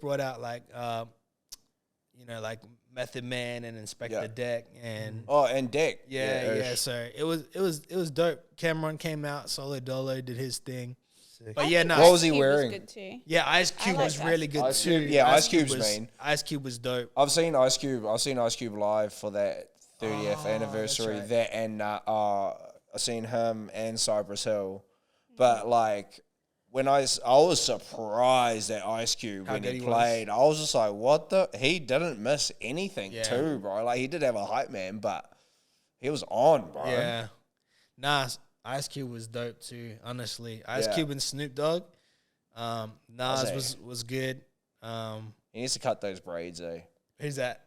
brought out like Method Man and Inspector Deck and and Deck. yeah. So it was dope. Cameron came out, Solo Dolo did his thing. Sick. But yeah, no. What was he Ice Cube wearing? good too. Yeah, Ice Cube was really good Ice too. Cube- yeah, Ice Cube's was, mean. Ice Cube was dope. I've seen Ice Cube live for that 30th anniversary. right. That and I've seen him and Cypress Hill. But like when I was surprised at Ice Cube when good he he played. I was just like, what the? He didn't miss anything too, bro. Like he did have a hype man, but he was on, bro. Yeah. Nah, Ice Cube was dope too, honestly. Ice Cube and Snoop Dogg. Nas was good. He needs to cut those braids, eh? Who's that?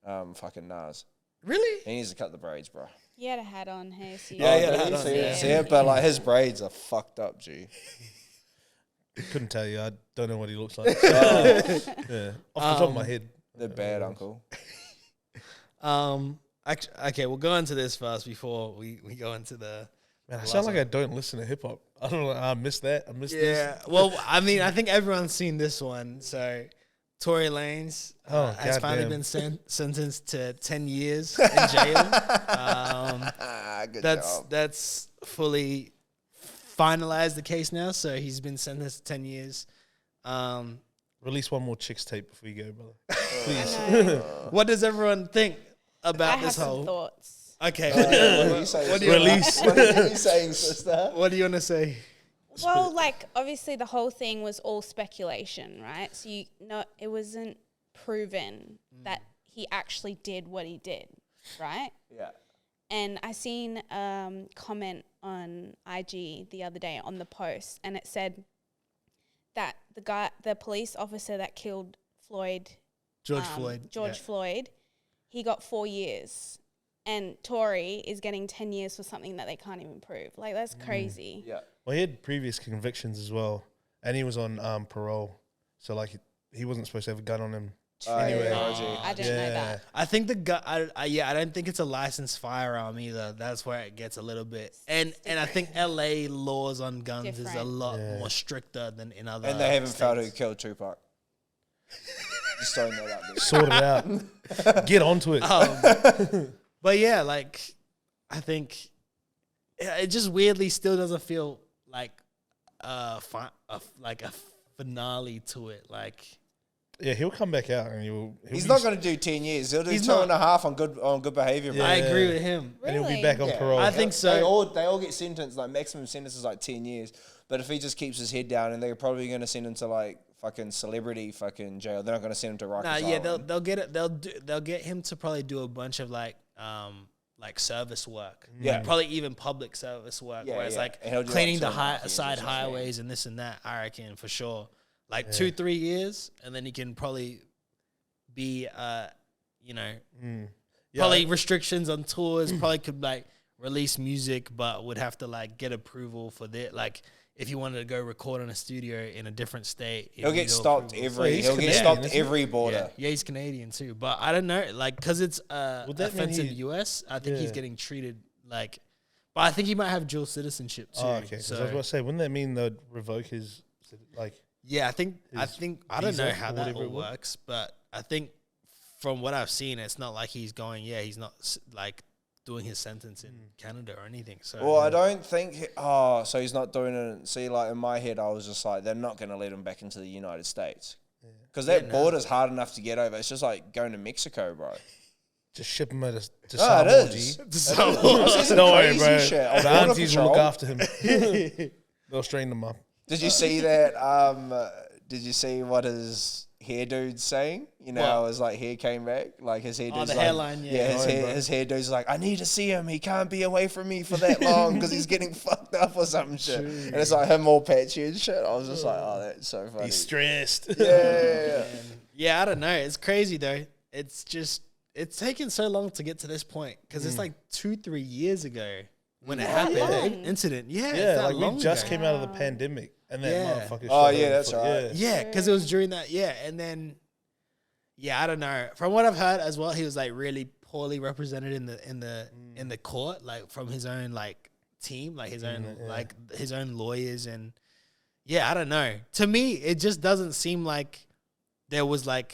Fucking Nas. Really? He needs to cut the braids, bro. He had a hat on. Hey, so Yeah, you yeah, can had on, see yeah. it. See it? But like his braids are fucked up, G. Couldn't tell you. I don't know what he looks like. Yeah, off the top of my head. They're bad, uncle. Okay, we'll go into this first before we go into the. Man, I sound like I don't listen to hip hop. I don't know. I missed that. I missed Yeah. this. Well, I mean, I think everyone's seen this one. So, Tory Lanez has finally been sentenced to 10 years in jail. Good job. That's fully finalized the case now. So he's been sentenced to 10 years. Release one more Chicks tape before you go, brother. I Please. know. What does everyone think I about have this some whole? thoughts. Okay. What are you saying? What do you- Release. What are you saying, sister? What do you want to say? Well, like, obviously the whole thing was all speculation, right? So it wasn't proven that he actually did what he did, right? Yeah. And I seen comment on IG the other day on the post, and it said that the police officer that killed George Floyd, he got 4 years, and Tory is getting 10 years for something that they can't even prove. Like, that's crazy. Yeah. Well, he had previous convictions as well, and he was on parole, so like he wasn't supposed to have a gun on him. Anyway, I didn't know that. I think the gun. I don't think it's a licensed firearm either. That's where it gets a little bit. And I think LA laws on guns is a lot more stricter than in other. And they haven't states. found who killed Tupac. Just throwing that out there. Sort it out. Get onto it. But yeah, like I think it just weirdly still doesn't feel like a finale to it. Like. Yeah, he'll come back out and he's not going to do 10 years. He'll do 2.5 on good behavior. Yeah. I agree with him. Really? And he'll be back on parole. I think so. They all get sentenced, like maximum sentence is like 10 years. But if he just keeps his head down, and they're probably going to send him to like fucking celebrity fucking jail. They're not going to send him to Rikers Island. They'll get it. They'll get him to probably do a bunch of like service work. Yeah, probably even public service work. Yeah, whereas like like cleaning the 2.5 years side or something. highways and this and that. I reckon for sure. Like 2-3 years, and then he can probably be probably restrictions on tours. Probably could like release music, but would have to like get approval for that. Like if you wanted to go record in a studio in a different state, He'll get stopped He's every border. Yeah, he's Canadian too. But I don't know, like because it's offensive US. I think he's getting treated like. But I think he might have dual citizenship too. Oh, okay. So I was about to say, wouldn't that mean they'd revoke his like? Yeah, I think I don't know how that all it was. works, but I think from what I've seen, it's not like he's going. Yeah, he's not like doing his sentence in Canada or anything. So Well, I don't think. So he's not doing it. See, like in my head, I was just like, they're not going to let him back into the United States because that border's hard enough to get over. It's just like going to Mexico, bro. Just ship him to No, Samoa, it is. G. I've seen some Don't worry, crazy bro. shit on The Border aunties will Patrol. look after him. They'll strain them up. Did you see that? Did you see what his hair dude's saying? You know, how his like hair came back, like his hair dude's the like, hairline, yeah. his hair dude's like, I need to see him. He can't be away from me for that long because he's getting fucked up or some shit. And it's like him all patchy and shit. I was just like, oh, that's so funny. He's stressed. Yeah. yeah, I don't know. It's crazy though. It's just it's taken so long to get to this point because it's like 2-3 years ago when it happened. The incident. Yeah, it's that like long we just ago. came out of the pandemic, and that motherfucker. Oh, shot yeah, him that's for- right. Yeah, because it was during that. Yeah, and then I don't know. From what I've heard as well, he was like really poorly represented in the court, like from his own like team, like his own like his own lawyers, and I don't know. To me, it just doesn't seem like there wasn't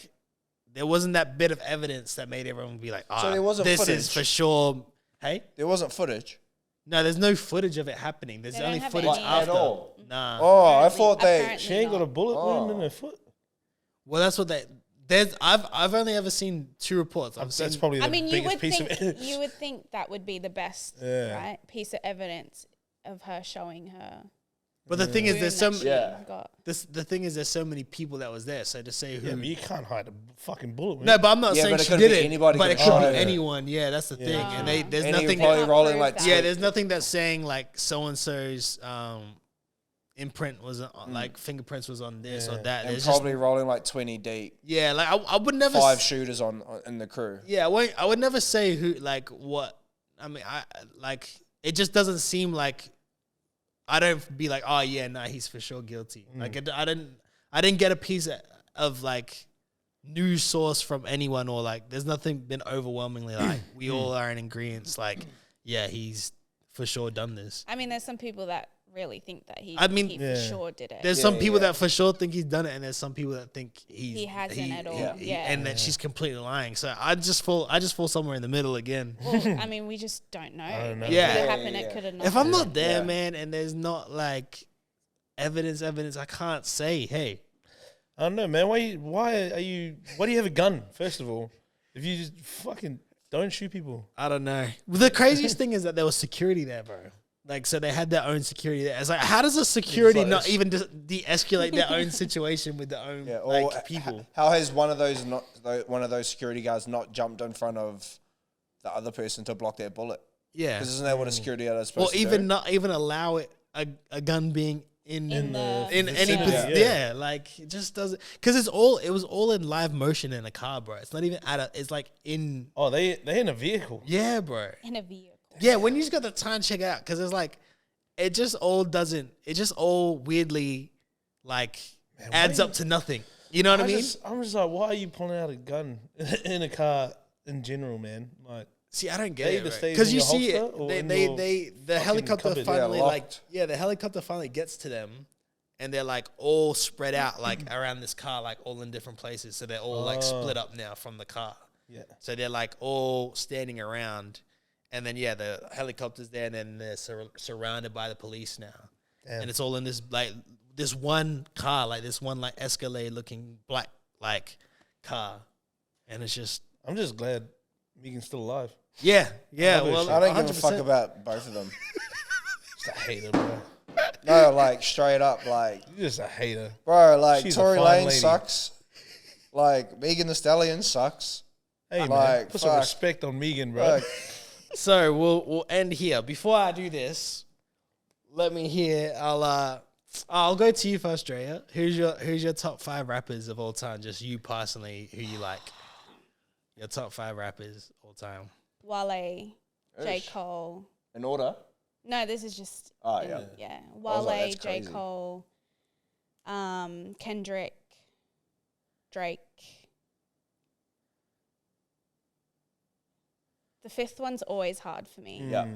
that bit of evidence that made everyone be like, So there wasn't this footage? is for sure. Hey, There wasn't footage. no, there's no footage of it happening. There's They don't only have footage any- after. At all? Nah. Oh, I thought Apparently She ain't got a bullet wound in Oh. her foot. Well, that's what there's. I've only ever seen 2 reports. I've That's seen, probably the I mean, you biggest would piece think of it. you would think that would be the best, right? Piece of evidence of her showing her. but the thing is, there's wound some. that she got. The thing is, there's so many people that was there. So to say who. Yeah, but you can't hide a fucking bullet wound. No, but I'm not Yeah, saying but it she could did be it. anybody But it could could show be it. anyone. Yeah, that's the thing. And there's And he nothing. probably Can't rolling prove like that. Yeah, there's nothing that's saying like so and so's imprint was like fingerprints was on this or that. and There's probably rolling like 20 deep. like I would never 5 shooters on in the crew. Yeah, I would never say who like what. I mean, I like it just doesn't seem like. I don't be like, oh yeah, nah, he's for sure guilty. Like I didn't get a piece of like news source from anyone or like there's nothing been overwhelmingly like we all are in agreement. Like yeah, he's for sure done this. I mean, there's some people that really think that he Yeah. for sure did it. There's some people that for sure think he's done it, and there's some people that think He hasn't at all. and that she's completely lying. So I just fall somewhere in the middle again. Well, I mean, we just don't know. don't know. It Yeah. could have happened. It could have not. If I'm not there, Yeah. man, and there's not like evidence, I can't say, hey. I don't know, man. Why do you have a gun, first of all? If you just fucking don't shoot people. I don't know. Well, the craziest thing is that there was security there, bro. Like, so they had their own security there. It's like, how does a security like not this. even de-escalate their own situation with their own like people? How has one of those security guards not jumped in front of the other person to block their bullet? Yeah. Because isn't that what a security guard is supposed Or to even do? not even allow it a gun being in any vicinity. like it just doesn't, because it was all in live motion in a car, bro. It's not even it's like in they in a vehicle. yeah, bro. In a vehicle. Yeah, when you just got the time to check it out, because it's like it just all weirdly like adds up to nothing. You know what I mean? I'm just like, why are you pulling out a gun in a car in general, man? Like, see, I don't get it, because because you see it. the helicopter cupboard. finally locked. the helicopter finally gets to them, and they're like all spread out like around this car, like all in different places. So they're all like split up now from the car. Yeah. So they're like all standing around, and then the helicopter's there, and then they're surrounded by the police now, and it's all in this this one car, like this one like Escalade looking black like car, and it's just I'm just glad Megan's still alive. yeah. Well, I don't give a fuck about both of them. Just a hater, bro. No, like straight up, like You're just a hater. bro, like She's a Tory fine Lane lady. sucks. Like Megan Thee Stallion sucks. Hey, man, Like, put some fuck. respect on Megan, bro. Like, So we'll end here. Before I do this, let me hear. I'll go to you first, Drea. Who's your top 5 rappers of all time? Just you personally, who you like? Your top 5 rappers all time. Wale, J. Ish. Cole. in order. No, this is just Oh, yeah. yeah. was Wale, like, that's J. crazy. Cole, Kendrick, Drake. The 5th one's always hard for me. Yeah.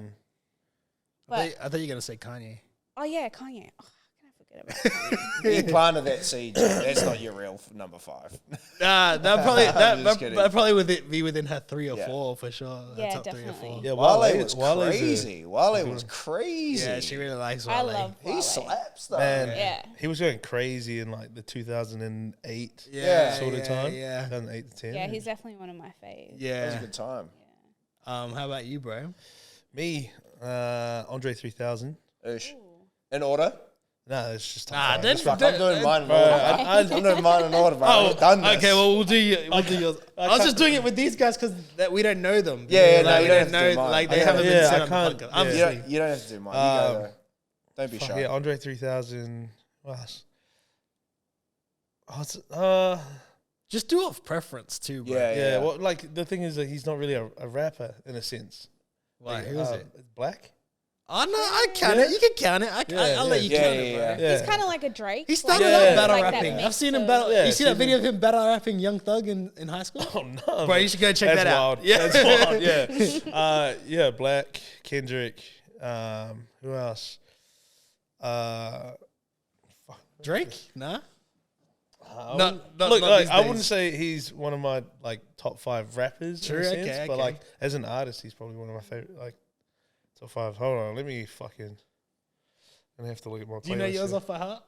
But I thought you were gonna say Kanye. oh yeah, Kanye. Oh, how can I forget about Kanye? You planted that seed. That's not your real number 5. That I'm just kidding. probably be within her 3 or Yeah. 4 for sure. Her Yeah, top 3 or definitely. 4. Yeah, Wale was Wale's crazy. Wale was crazy. Yeah, she really likes Wale. I love Wale. He slaps though. Man, Yeah. he was going crazy in like the 2008 Yeah. sort of time. Yeah. 2008 to 10. Yeah, he's definitely one of my faves. That was a Yeah. good time. How about you, bro? Me, Andre 3000. Ish. In order. No, it's just Nah, top then- five. Fuck, I'm doing mine in Bro, order. I- I'm doing mine in order, bro. I've done this. okay. Well, we'll do yours. I was just doing it with these guys because we don't know them. Yeah, no, like, you we don't don't have to do know. mine. Like they Yeah. haven't Yeah, been I said on the can't- podcast. yeah. Obviously, You don't have to do mine. You go though. Don't be Fuck shy. yeah, Andre 3000. What else? just do it of preference too, bro. Yeah, Yeah, well, like the thing is that he's not really a rapper in a sense. Why? Like, Who is it? It's Black. Oh no, I count it. You can count it. I'll let you Yeah, count yeah, it, bro. yeah. Yeah. He's kind of like a Drake. He started Yeah. out battle Like that rapping. mix I've seen him of- battle. Yeah, you see that seen video of him battle rapping Young Thug in high school? Oh no, Bro, you should go check That's that wild. out. Yeah, That's wild. Yeah, yeah. Black, Kendrick. Who else? Drake? Nah. I No, wouldn't- not look, like, these I wouldn't days. say he's one of my like top 5 rappers. True, in a okay, sense, but okay. like as an artist, he's probably one of my favorite. Like top 5. Hold on, let me fucking. I'm gonna have to look at my. Do you know playlist yours here. off by heart?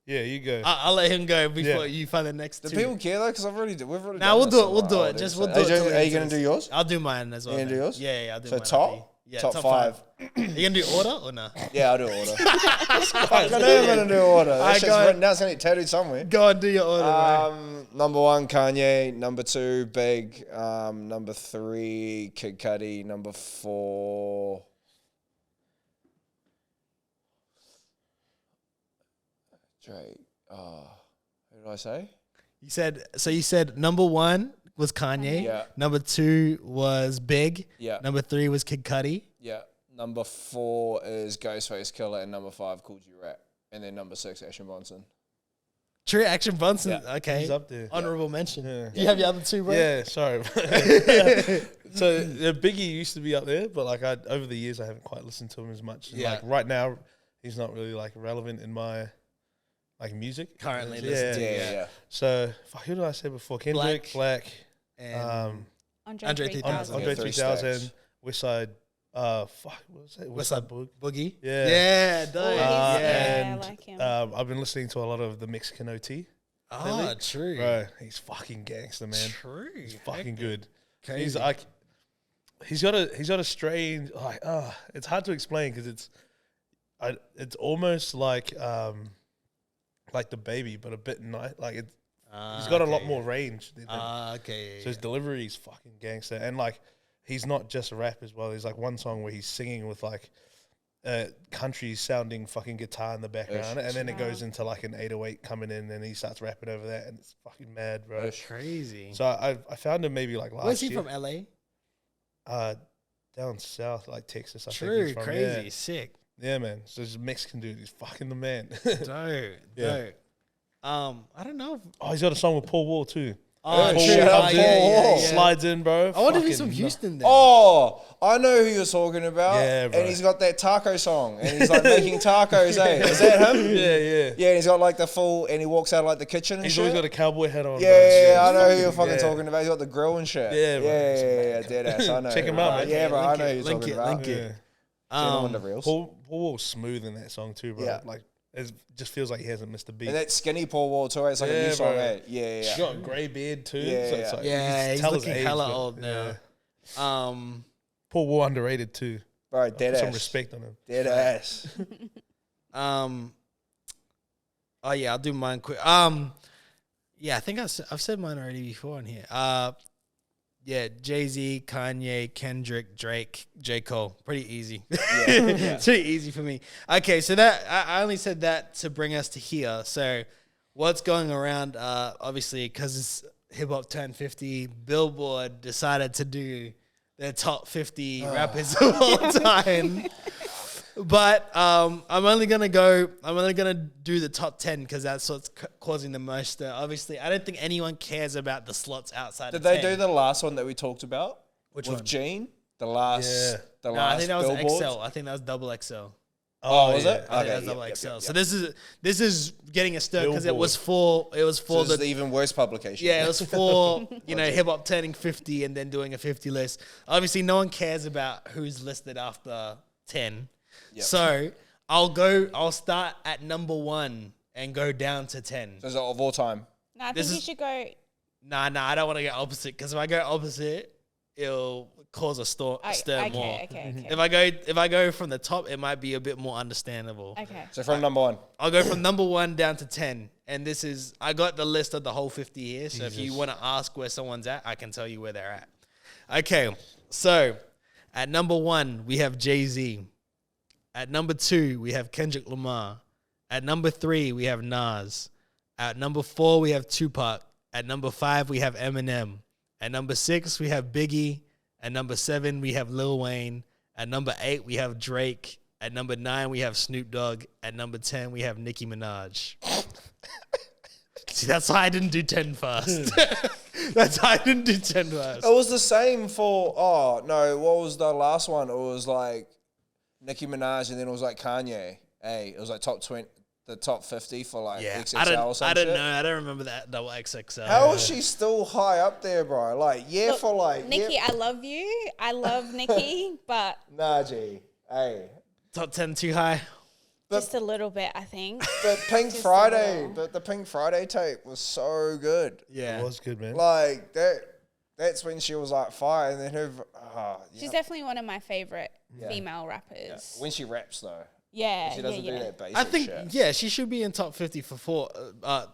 Yeah, you go. I'll let him go before Yeah. you find the next Do two. people care though? Because we've already done Nah, we'll this do it. a We'll while, do it. dude. Just So- we'll do it. till we Are get you to gonna do this. yours? I'll do mine as well. You gonna do then. yours? Yeah, I'll do So mine. top? Yeah, Top 5. You gonna do order or nah? Yeah, I'll do order. I know I'm gonna do order. That I shit's got it. written down. It's gonna get tattooed somewhere. Go and do your order, bro. Number 1, Kanye. Number 2, Big. Number 3, Kid Cudi. Number 4, Drake. Who did I say? You said number 1 was Kanye. Yeah. Number 2 was Big. Yeah. Number 3 was Kid Cudi. Yeah. Number 4 is Ghostface Killer, and number 5 Called You Rap, and then number 6 Action Bronson. True Action Bronson. Yeah. Okay. He's up there. Honorable mention. Yeah. Do you have your other two, bro? Yeah, sorry. So Biggie used to be up there, but like over the years I haven't quite listened to him as much. And, Yeah. like right now, he's not really like relevant in my like music Currently Yeah. listening to Yeah. So fuck, who did I say before? Kendrick, Black, And Andre 3000. Andre 3 3000, stacks. Westside. Fuck, what was it? Westside Boog. Boogie. Yeah. Yeah, Oh, dope. he's- yeah. yeah, I and like him. I've been listening to a lot of the Mexican OT. Oh, true. Bro, he's fucking gangster, man. True. He's fucking good. Crazy. He's like, he's got a strange like. It's hard to explain because it's almost like the Baby, but a bit nice. Like he's got a lot more range. Okay. So his delivery is fucking gangster, and like he's not just a rap as well. There's like one song where he's singing with like country sounding fucking guitar in the background, and then it goes into like an 808 coming in, and he starts rapping over that, and it's fucking mad, bro. That's crazy. So I found him maybe like last year. Where's he from? LA? Down south, like Texas. I think True, he's from. crazy, Yeah. sick. Yeah, man. So he's a Mexican dude. He's fucking the man. Dope. I don't know. Oh, he's got a song with Paul Wall too. Oh, Paul shit. Wall. Yeah. Slides in, bro. I wonder if he's Fucking from Houston then. Oh, I know who you're talking about. Yeah, bro. And he's got that taco song, and he's like making tacos. Is that him? Yeah. Yeah, and he's got like the full, and he walks out of like the kitchen and He's shit. always got a cowboy hat on. Yeah, bro. I know who you're fucking talking about. He's got the grill and shit. Yeah, bro. Yeah, dead ass. I know. Check him out, man. Yeah, bro, I know who Link you're it, talking link about. it. On the reels. Paul Wall's smooth in that song too, bro. Yeah. Like, it just feels like he hasn't missed a beat. And that skinny Paul Wall too. It's like a new song. bro. Yeah. He's got a grey beard too. Yeah, so it's yeah. like, Yeah, he's tell his looking age, hella but- old now. Paul Wall underrated too. Bro, dead Put ass. some respect on him. Dead ass. Oh yeah, I'll do mine quick. Yeah, I think I've said mine already before in here. Yeah, Jay-Z, Kanye, Kendrick, Drake, J. Cole. Pretty easy. It's pretty easy for me. Okay, so that I only said that to bring us to here. So what's going around, obviously, because it's Hip Hop 1050, Billboard decided to do their top 50 rappers of all time. But I'm only gonna do the top 10 because that's what's causing the most. Obviously, I don't think anyone cares about the slots outside. Did of they 10. do the last one that we talked about? Which with one? Gene? The last. Yeah. The No, last. I think that was Billboard? XL. I think that was double XL. Oh, was yeah. it? I think that's double XL. So this is getting a stir because it was for So the it's the even worse publication. yeah, it was for hip hop turning 50 and then doing a 50 list. Obviously, no one cares about who's listed after 10. Yep. So I'll start at number 1 and go down to 10. So is it of all time? No, I This think you is- should go. Nah, I don't want to go opposite because if I go opposite, it'll cause a stir more. Okay. If I go from the top, it might be a bit more understandable. Okay. So from number 1. I'll go from number 1 down to 10. And I got the list of the whole 50 here. So if you want to ask where someone's at, I can tell you where they're at. Okay. So at number 1, we have Jay-Z. At number 2, we have Kendrick Lamar. At number 3, we have Nas. At number 4, we have Tupac. At number 5, we have Eminem. At number 6, we have Biggie. At number 7, we have Lil Wayne. At number 8, we have Drake. At number 9, we have Snoop Dogg. At number 10, we have Nicki Minaj. See, that's why I didn't do 10 first. That's why I didn't do 10 first. It was the same for, what was the last one? It was like Nicki Minaj and then it was like Kanye. Hey, it was like top 20, the top 50 for like XXL or something. I don't know. I don't remember that double XXL. How is she still high up there, bro? Like, Look, for like... Nikki, I love you. I love Nikki, but Nah, G. Hey. Top 10 too high? just a little bit, I think. The Pink Just a Friday, little. the Pink Friday tape was so good. Yeah. It was good, man. Like, that's when she was like fire, and then her... She's definitely one of my favorite female rappers. When she raps, though. Yeah, She doesn't do that basic I think shit. she should be in top 50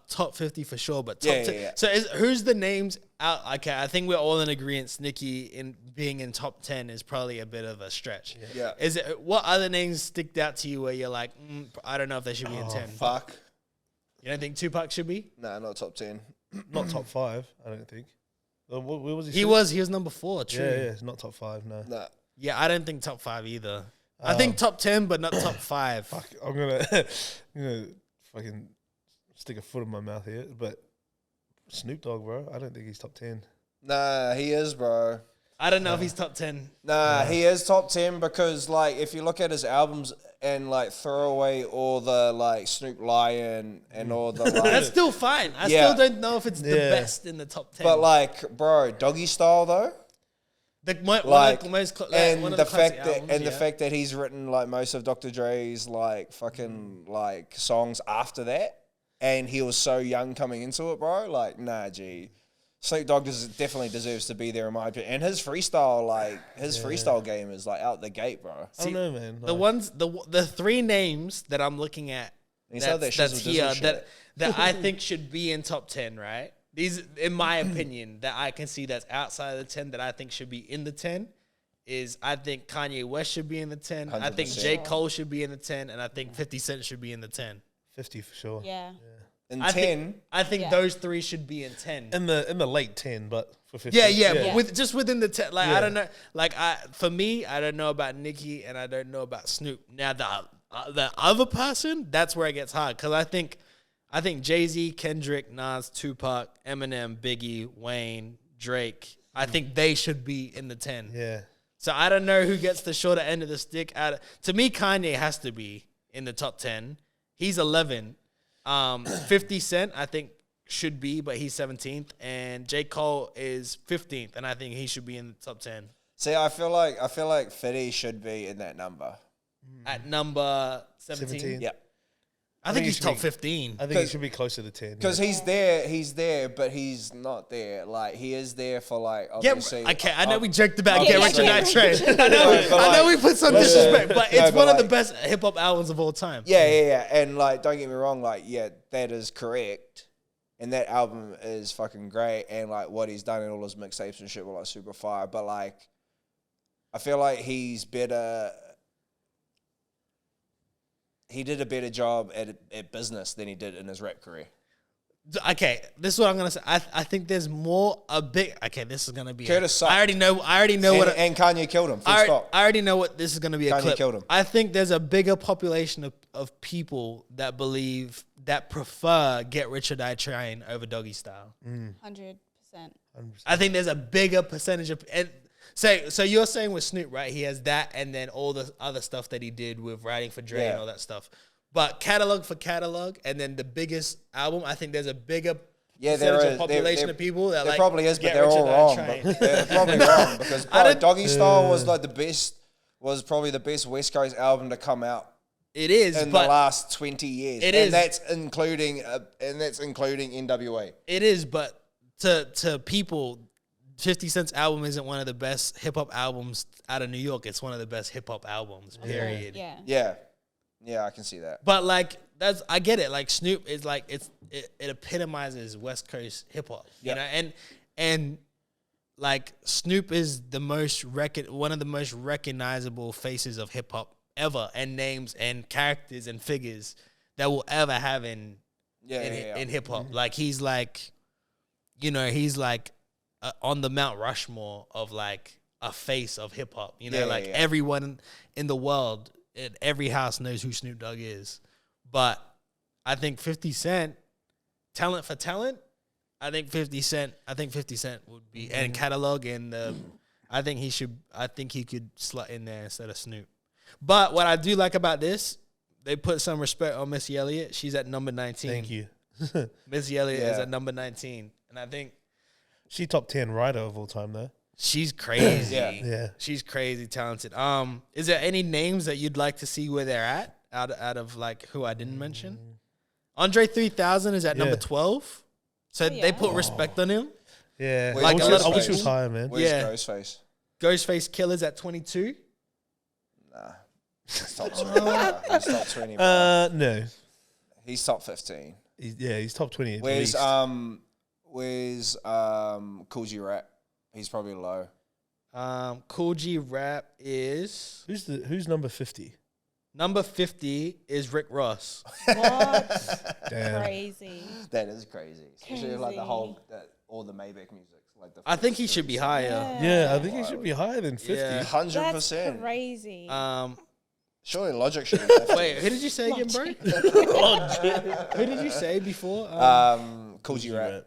top 50 for sure. But top Yeah, 10. yeah, yeah. So who's the names out? Okay, I think we're all in agreement. Nikki in being in top 10 is probably a bit of a stretch. Yeah. Is it? What other names stick out to you where you're like, I don't know if they should be in 10? Fuck. You don't think Tupac should be? Nah, not top 10. Not top 5, I don't think. Where was he? He was number 4. True. Yeah, it's not top 5, no. Nah. Yeah, I don't think top 5 either. I think top 10, but not top 5. Fuck, I'm gonna fucking stick a foot in my mouth here, but Snoop Dogg, bro, I don't think he's top 10. Nah, he is, bro. I don't know if he's top 10. Nah, he is top 10 because, like, if you look at his albums and, like, throw away all the, like, Snoop Lion and all the, like... That's still fine. I Yeah. still don't know if it's the Yeah. best in the top 10. But, like, bro, Doggy Style, though? Like, And the fact that he's written like most of Dr. Dre's like fucking like songs after that, and he was so young coming into it, bro. Like, nah, G, Snoop Dogg definitely deserves to be there in my opinion. And his freestyle game is like out the gate, bro. I don't know, man. The 3 names that I'm looking at that's here that I think should be in top 10, right? These, in my opinion, that I can see that's outside of the 10 that I think should be in the 10 is I think Kanye West should be in the 10. I think 100%. J. Cole should be in the 10. And I think 50 Cent should be in the 10. 50 for sure. Yeah. In I 10, think those three should be in 10. In the late 10, but for 50. Yeah. But just within the 10. Like, Yeah. I don't know. Like, for me, I don't know about Nicki and I don't know about Snoop. Now, the other person, that's where it gets hard. Because I think Jay-Z, Kendrick, Nas, Tupac, Eminem, Biggie, Wayne, Drake, I think they should be in the 10. Yeah. So I don't know who gets the shorter end of the stick. To me, Kanye has to be in the top 10. He's 11. 50 Cent, I think, should be, but he's 17th. And J. Cole is 15th, and I think he should be in the top 10. see, I feel like 50 should be in that number. At number 17? 17. Yep. I think he he's should top be- 15. I think it should be closer to 10. Because he's there, but he's not there. Like, he is there for, like, obviously. I know we joked about Yeah, Get Rich or yeah. Die Trying. I know we put some disrespect, but it's one of the best hip-hop albums of all time. Yeah. And, like, don't get me wrong, like, yeah, that is correct. And that album is fucking great. And, like, what he's done in all his mixtapes and shit were, like, super fire. But, like, I feel like he's better. He did a better job at business than he did in his rap career. Okay, this is what I'm gonna say. I think there's more this is gonna be. Curtis sucked. I already know And Kanye killed him. Full stop. I already know what this is gonna be. A Kanye clip. killed him. I think there's a bigger population of people that prefer Get Rich or Die Trying over Doggy Style. 100%. I think there's a bigger percentage of and. So you're saying with Snoop, right? He has that and then all the other stuff that he did with writing for Dre and all that stuff. But catalog for catalog and then the biggest album, I think there's a bigger percentage of population of people that there like probably is, but Get they're Rich or all Die wrong. Trying. But they're probably wrong because Doggy Style was like was probably the best West Coast album to come out It is in the but last 20 years. It and is. that's including NWA. it is, but to people, 50 Cent's album isn't one of the best hip hop albums out of New York. It's one of the best hip hop albums. Period. Yeah. Yeah, I can see that. But like I get it. Like Snoop is like it epitomizes West Coast hip hop. You know, and like Snoop is one of the most recognizable faces of hip hop ever, and names and characters and figures that we'll ever have in hip hop. Like he's like, you know, he's like on the Mount Rushmore of like a face of hip hop. You know, everyone in the world, in every house knows who Snoop Dogg is. But I think 50 Cent, talent for talent, I think 50 Cent would be, and catalog and I think he could slot in there instead of Snoop. But what I do like about this, they put some respect on Missy Elliott. She's at number 19. Thank you. Missy Elliott is at number 19. And I think She top 10 writer of all time, though. she's crazy. Yeah. She's crazy talented. Is there any names that you'd like to see where they're at out of like who I didn't mention? Andre 3000 is at number 12. So they put respect on him. Yeah. Like I wish he was higher, man. Where's Ghostface? Ghostface Killer's at 22. Nah. He's top 20. He's top 20. Bro. No. He's top 15. He's top 20 at Where's least. Cool G Rap? He's probably low. Cool G Rap is Who's number 50? number 50 is Rick Ross. What? Damn. Crazy. That is crazy. Especially like the whole all the Maybach music. Like the I think he should be higher. Yeah, I think he should be higher than 50. Yeah. 100%. That's crazy. Surely Logic should be 50. Wait, who did you say again, bro? Who did you say before? Cool G Rap.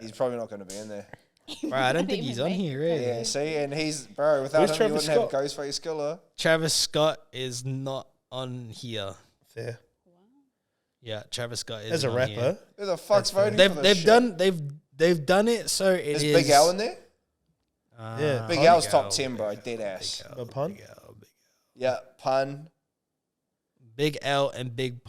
He's probably not going to be in there. Bro, I don't think he's on here, really. Yeah, see, and he's without Where's him, Travis you wouldn't Scott? have Ghostface Killer. Travis Scott is not on here. Fair. Yeah, Travis Scott is As a on rapper, here. Who the fuck's voting for this shit? They've done it so it Is is. Big L in there? Yeah. Big Big L's top 10, bro. Dead ass. A pun? Yeah, Pun. Big L and Big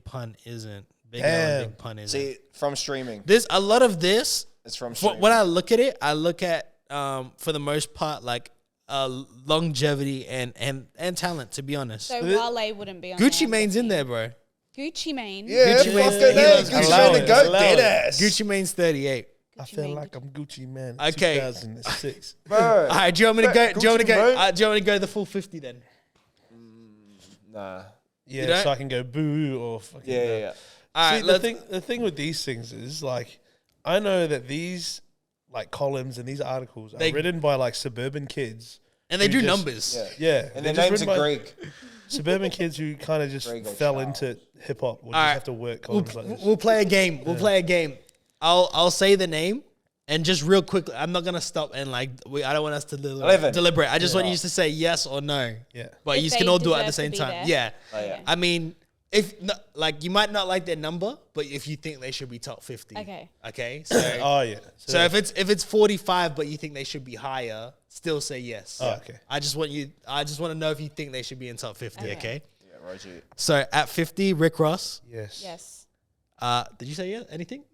Pun isn't. Big L Damn. and Big Pun isn't. See, from streaming. There's a lot of this. It's from streaming. When I look at it, I look at for the most part like longevity and talent. To be honest, So Wale wouldn't be on Gucci there, I'm Mane's in guessing. there, bro. Gucci Mane. Yeah, Gucci Mane's fuck it, he yeah. loves Gucci Allow Mane it, to go allow dead it. ass. Gucci Mane's 38. I feel like I'm Gucci Man. Okay. 2006. Bro. All right, do you want me to go? Do you want me to Gucci, go? Do you want me to go the full 50 then? Nah. Yeah, so I can go boo or fucking. Yeah. All See, right, the thing with these things is like, I know that these like columns and these articles are written by like suburban kids, and they do numbers. Yeah, And their names are Greg. Suburban kids who kind of just fell into hip hop would just have to work columns like this. We'll play a game. We'll play a game. I'll say the name, and just real quickly, I'm not gonna stop and like I don't want us to deliberate. I just want you to say yes or no. Yeah, but If you they can all do it at the deserve same to be time. there. Yeah. Oh, yeah. I mean, if like you might not like their number, but if you think they should be top 50. Okay. So oh yeah. so if it's 45, but you think they should be higher, still say yes. Oh, okay. I just want to know if you think they should be in top 50. Okay. Yeah, Roger. So at 50, Rick Ross. Yes. Did you say yeah? Anything?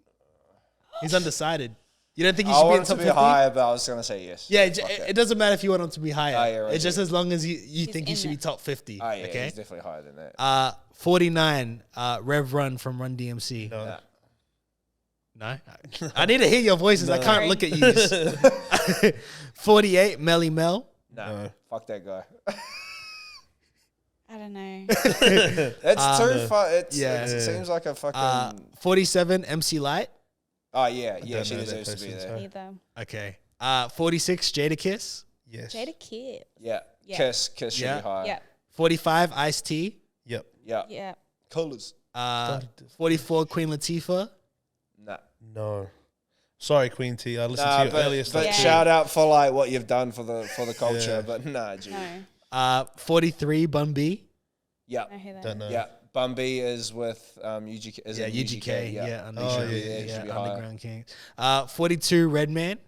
He's undecided. You don't think he I should be in want it top to be 50? higher, but I was going to say yes. Yeah, it doesn't matter if you want him to be higher. Oh, yeah, right, it's just as long as you think he in should be there. top 50. Oh, yeah, okay. he's definitely higher than that. 49, Rev Run from Run DMC. No. No? I need to hear your voices. I can't look at you. 48, Melly Mel. No. Fuck that guy. I don't know. It's too far. It seems like a fucking... 47, MC Light. Oh, yeah. Yeah, don't she know that deserves to be person, there. Neither. Okay. 46, Jada Kiss. Yes. Jada Kid. Yeah. Yeah. Kiss should Yeah. be higher. Yeah. 45, Ice-T. Yep. Yeah. Yeah. Colours. 44, Queen Latifah. Nah. No. Sorry, Queen T. I listened Nah, to your earlier stuff. but Yeah. shout out for like what you've done for the culture. But nah, G. No. 43, Bun B. Yeah. I hear that. Don't know. Yeah. Bumby is with UGK. Is Yeah, it UGK. Yeah, He should be, yeah, he should be higher. Underground King. 42, Redman.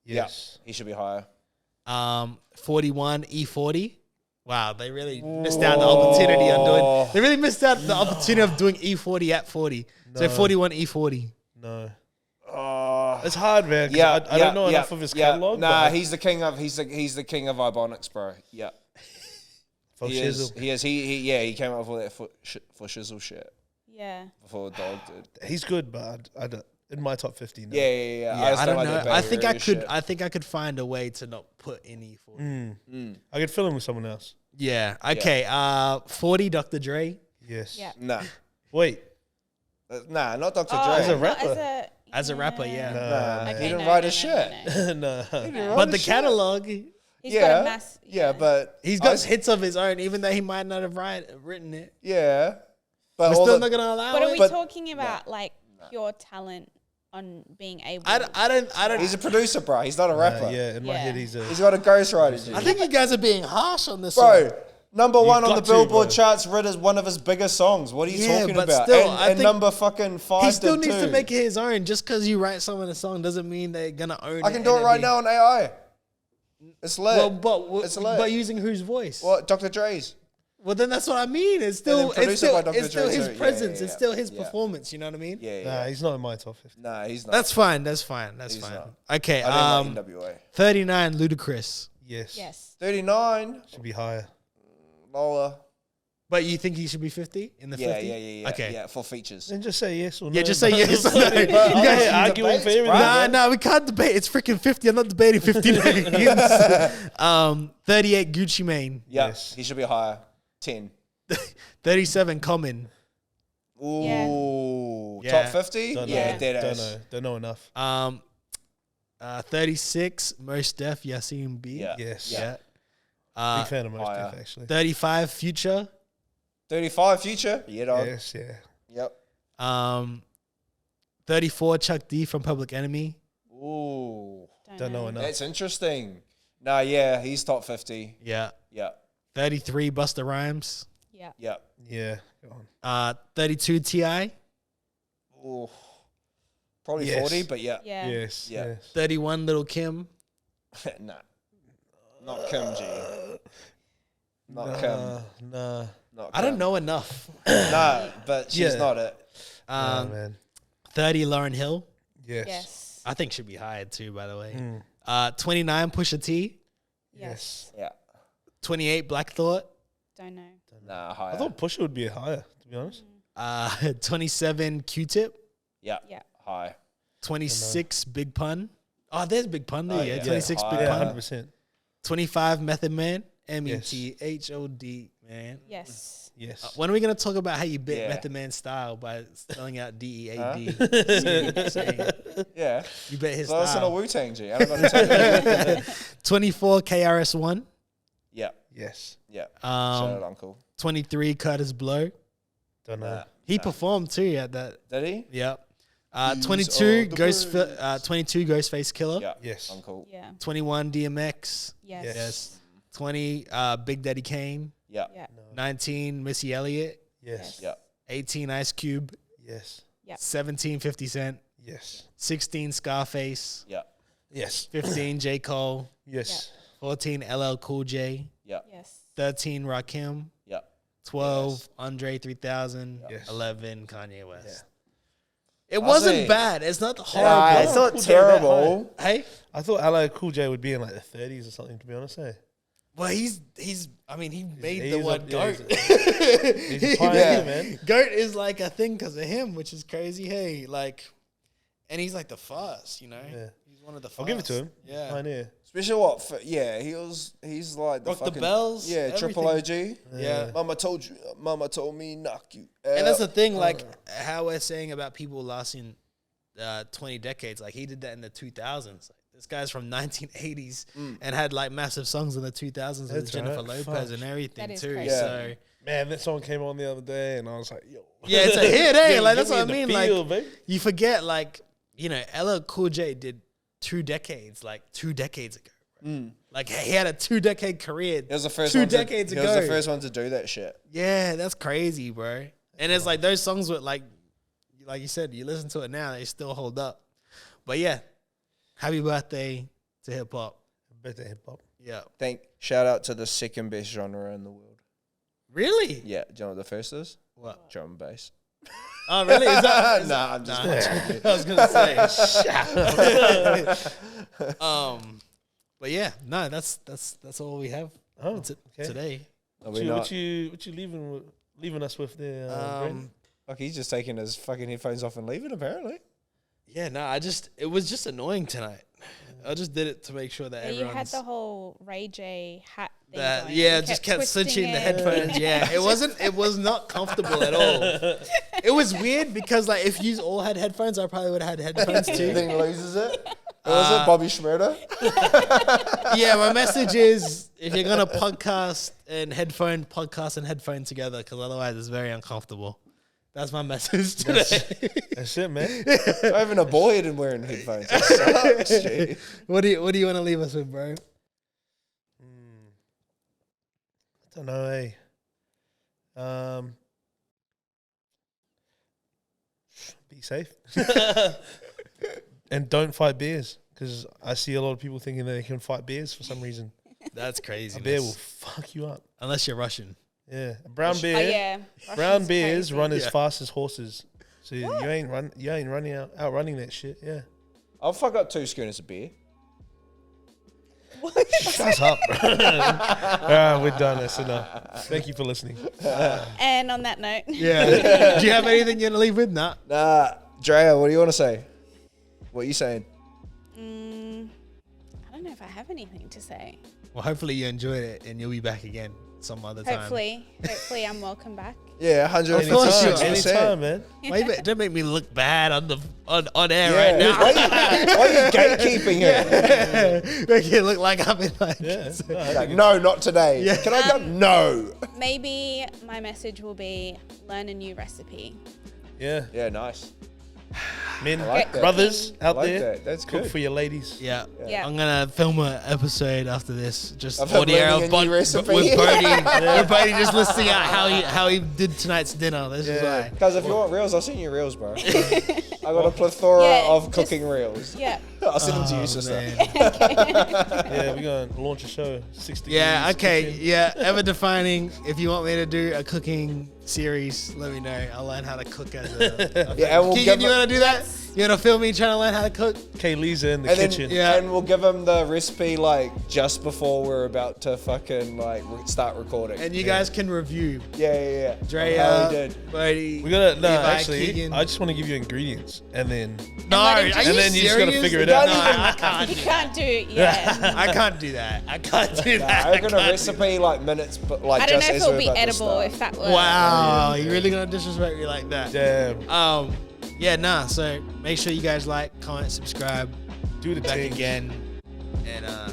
Yes. Yeah, he should be higher. 41, E40. Wow, they really missed out the opportunity on doing. They really missed out the opportunity of doing E40 at 40. So No. 41, E40. No. Oh, It's hard, man. 'Cause I don't know enough of his catalog. Nah, but he's the king of he's the king of Ibonics, bro. Yeah, for he is. Shizzle. He is. He came up with that for Shizzle shit Yeah. before Dog did. He's good, but I don't. In my top 50, no. Yeah. I don't like know. that Bay I think I Area could. shit. I think I could find a way to not put in E40. I could fill him with someone else. Yeah. Okay. 40, Dr. Dre. Yes. Yeah. Nah, Wait. nah, not Dr. Oh, Dre. As a not rapper? As a rapper, yeah. Nah, Okay, he didn't no, write no, his no, shit. no, no. No. But the catalog, He's Yeah, got a mass. yeah, but he's got hits of his own, even though he might not have written it. yeah, but We're all still the- not gonna allow But are it. we But- talking about like pure talent on being able? I don't. he's a producer, bro. He's not a rapper. Yeah, in my Yeah. head, he's a. He's got a ghostwriter, G. I think you guys are being harsh on this, Bro, one. number one on got the to, Billboard bro. charts, read as one of his biggest songs. What are you Yeah, talking but about? still, I and think number fucking 5 He still did needs too. to make it his own. Just because you write someone a song doesn't mean they're gonna own it. I can do it and right be- now on AI. It's lit. Well, It's lit. but using whose voice? What, Dr. Dre's? Well, then that's what I mean. It's still, then it's produced still, by Dr. it's still Dre his too. Yeah, presence. yeah, It's yeah. still his Yeah. performance. You know what I mean? Yeah. Nah, he's not in my top 50. Nah, he's not. That's fine. That's fine. That's He's fine. not. Okay. I didn't like NWA. 39, Ludacris. Yes. Yes. 39, Should be higher. lower. But you think he should be 50 in the 50? Yeah. Okay. Yeah, for features. Then just say yes or no. Yeah, just say yes or no. You But guys okay, should arguing debates, for everything. bro. Nah, we can't debate. It's freaking 50. I'm not debating 50 names. 38, Gucci Mane. Yeah, Yes. he should be higher. 10. 37, Common. Ooh, Yeah. top 50? Don't know. Yeah, dead Don't ass. know. Don't know enough. 36, Mos Def, Yasin B. Yeah. Yes. Yeah. Big fan of most higher. Def, actually. 35, Future. 35 future? Yeah, dog. Yes, yeah. Yep. 34, Chuck D from Public Enemy. Ooh, Don't know enough. that's interesting. Nah, yeah, he's top 50. Yeah. Yeah, 33, Busta Rhymes. Yeah. yeah. Yeah. Go on. 32, T.I. Ooh, probably Yes. 40, but yeah. Yeah. Yes. Yeah. Yes. 31, Little Kim. Nah, not Kim G. Not Kim. Nah. Not I don't Kim. know enough. Nah, but she's Yeah. not it. Nah, man. 30, Lauryn Hill. Yes. Yes. I think should be higher too, by the way. Mm. 29, Pusha T. Yes. Yeah. 28, Black Thought. Don't know. Nah, higher. I thought Pusha would be higher, to be honest. 27, Q-Tip. Yeah. Yeah. High. 26 Big Pun. Oh, there's Big Pun there. Yeah, 26 Big Yeah, Pun. 100%. 25 Method Man. METHOD, man. Yes. Yes. When are we going to talk about how you bit Yeah. Method Man style by spelling out DEAD? Yeah. You bet his So listen to style. Wu-Tang, G. I don't got to tell you. 24 KRS-One. Yeah. Yes. Yeah. Shout out, Um, Uncle. 23 Curtis Blow. Don't know. He performed too at that. Did he? Yep. Use 22 all the 22 Ghostface Killer. Yeah. Yes. Uncle. Yeah. 21 DMX. Yes. Yes. 20 Big Daddy Kane. Yeah. Yeah. 19 Missy Elliott. Yes. Yeah. 18 Ice Cube. Yes. Yep. 17 50 Cent. Yes. 16 Scarface. Yeah. Yes. 15 J. Cole. Yes. 14 LL Cool J. Yeah. Yes. 13 Rakim. Yeah. 12 Yes. Andre 3000. Yes. 11 Kanye West. Yeah. It I wasn't see. bad. It's not horrible. Nah, it's not Cool J that terrible. Hey, I thought LL Cool J would be in like the 30s or something, to be honest. well, he made He's the word up- yeah, goat. He's a pioneer, man. Goat is like a thing because of him, which is crazy. Hey, like, and he's like the first, you know. Yeah. He's one of the first. I'll give it to him. Yeah. Pioneer. Especially what? He's like the Rock the fucking bells, Yeah, Triple OG. Yeah. Mama told you. Mama told me knock you. And that's the out. thing, like how we're saying about people lasting 20 decades. Like he did that in the 2000s. Like, this guy's from 1980s and had like massive songs in the 2000s with That's Jennifer right. Lopez Fuck. and everything That is too. crazy. Yeah. So Man, that song came on the other day, and I was like, yo. yeah, it's a hit, eh? Yeah, Like get that's me what I in the mean. field, Like babe. you forget, like you know, LL Cool J did 2 decades, like 2 decades ago. Bro. Like he had a 2-decade career. He was the first 2 one decades He ago. was the first one to do that shit. Yeah, that's crazy, bro. And it's like those songs with like you said, you listen to it now, they still hold up. But yeah, happy birthday to hip hop. Better hip hop. Yeah. Shout out to the second best genre in the world. Really? Yeah, do you know what the first is? What? Drum and bass. Oh, really? Is that? Nah, I'm just I was gonna say. But yeah, no, that's all we have Oh, okay. today. Are What we you, not? what you leaving us with there, Brandon? Fuck, he's just taking his fucking headphones off and leaving, apparently. Yeah, no, it was just annoying tonight. I just did it to make sure that Yeah, you everyone's had the whole Ray J hat thing that, going. yeah, You just kept twisting switching the it. headphones. Yeah, it was not comfortable at all. It was weird because like if you all had headphones, I probably would have had headphones too. Then he loses it. What was it? Bobby Schmurder? Yeah, my message is if you're gonna podcast and headphone together, because otherwise it's very uncomfortable. That's my message today. That's it, man. Having a ball head and wearing headphones. That sucks, G. What do you want to leave us with, bro? I don't know, be safe. And don't fight bears, because I see a lot of people thinking that they can fight bears for some reason. That's crazy. A bear will fuck you up. Unless you're Russian. Yeah, a brown Oh, bear. yeah. Brown Russian's bears crazy. run as Yeah. fast as horses. So you ain't running outrunning that shit. Yeah. I'll fuck up 2 schooners of beer. Shut up, bro. We're done. That's enough. Thank you for listening. And on that note, Yeah. Do you have anything you want to leave with? Nah. Nah, Drea, what do you want to say? What are you saying? I don't know if I have anything to say. Well, hopefully you enjoyed it and you'll be back again some other time. Hopefully I'm welcome back. Yeah, course you are. 156%. Anytime, man. Why you, don't make me look bad on air Yeah. right now. Why are you gatekeeping it? Make it look like I'm in like. Yeah. Like, no, not today. Yeah. Can I go? No. Maybe my message will be learn a new recipe. Yeah. Yeah, nice. Men, like that. brothers I out like there, that. That's cook good. for your ladies. Yeah. Yeah. I'm gonna film an episode after this, just Of him audio learning of a new recipe. with Bodie. With Bodie just listing out how he did tonight's dinner. This is why. Guys, if you want reels, I'll send you reels, bro. I got a plethora Yeah, of just- cooking reels. Yeah. I'll send them to you, sister. Man. Yeah, we're going to launch a show. 60 Yeah, degrees okay, kitchen. yeah. Ever defining. If you want me to do a cooking series, let me know. I'll learn how to cook as a. Yeah, and we'll Keegan, give you it- want to do that? You want to film me trying to learn how to cook? Kaylee's in the And kitchen. then, and we'll give him the recipe like just before we're about to fucking like start recording. And you guys can review. Yeah. Drea, How he did. Brady. We're gonna no, Levi, actually, Keegan. I just want to give you ingredients, and then No, let him are just- you And then you just gotta serious? figure it No, out. I can't. You can't do it. Yeah. I can't do that. I can't do that. I reckon a can't do recipe like minutes, but like I don't just know if as it'll we're be about to edible start. if that that. works. Wow, you really gonna disrespect me like that? damn, Yeah, nah. So make sure you guys like, comment, subscribe. do the Back thing. again, and I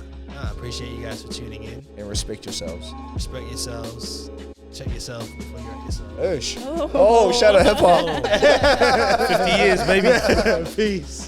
appreciate you guys for tuning in. And respect yourselves. Respect yourselves. Check yourself before you wreck yourself. Oosh. Oh. Oh, shout out hip hop. 50 years, baby. Peace.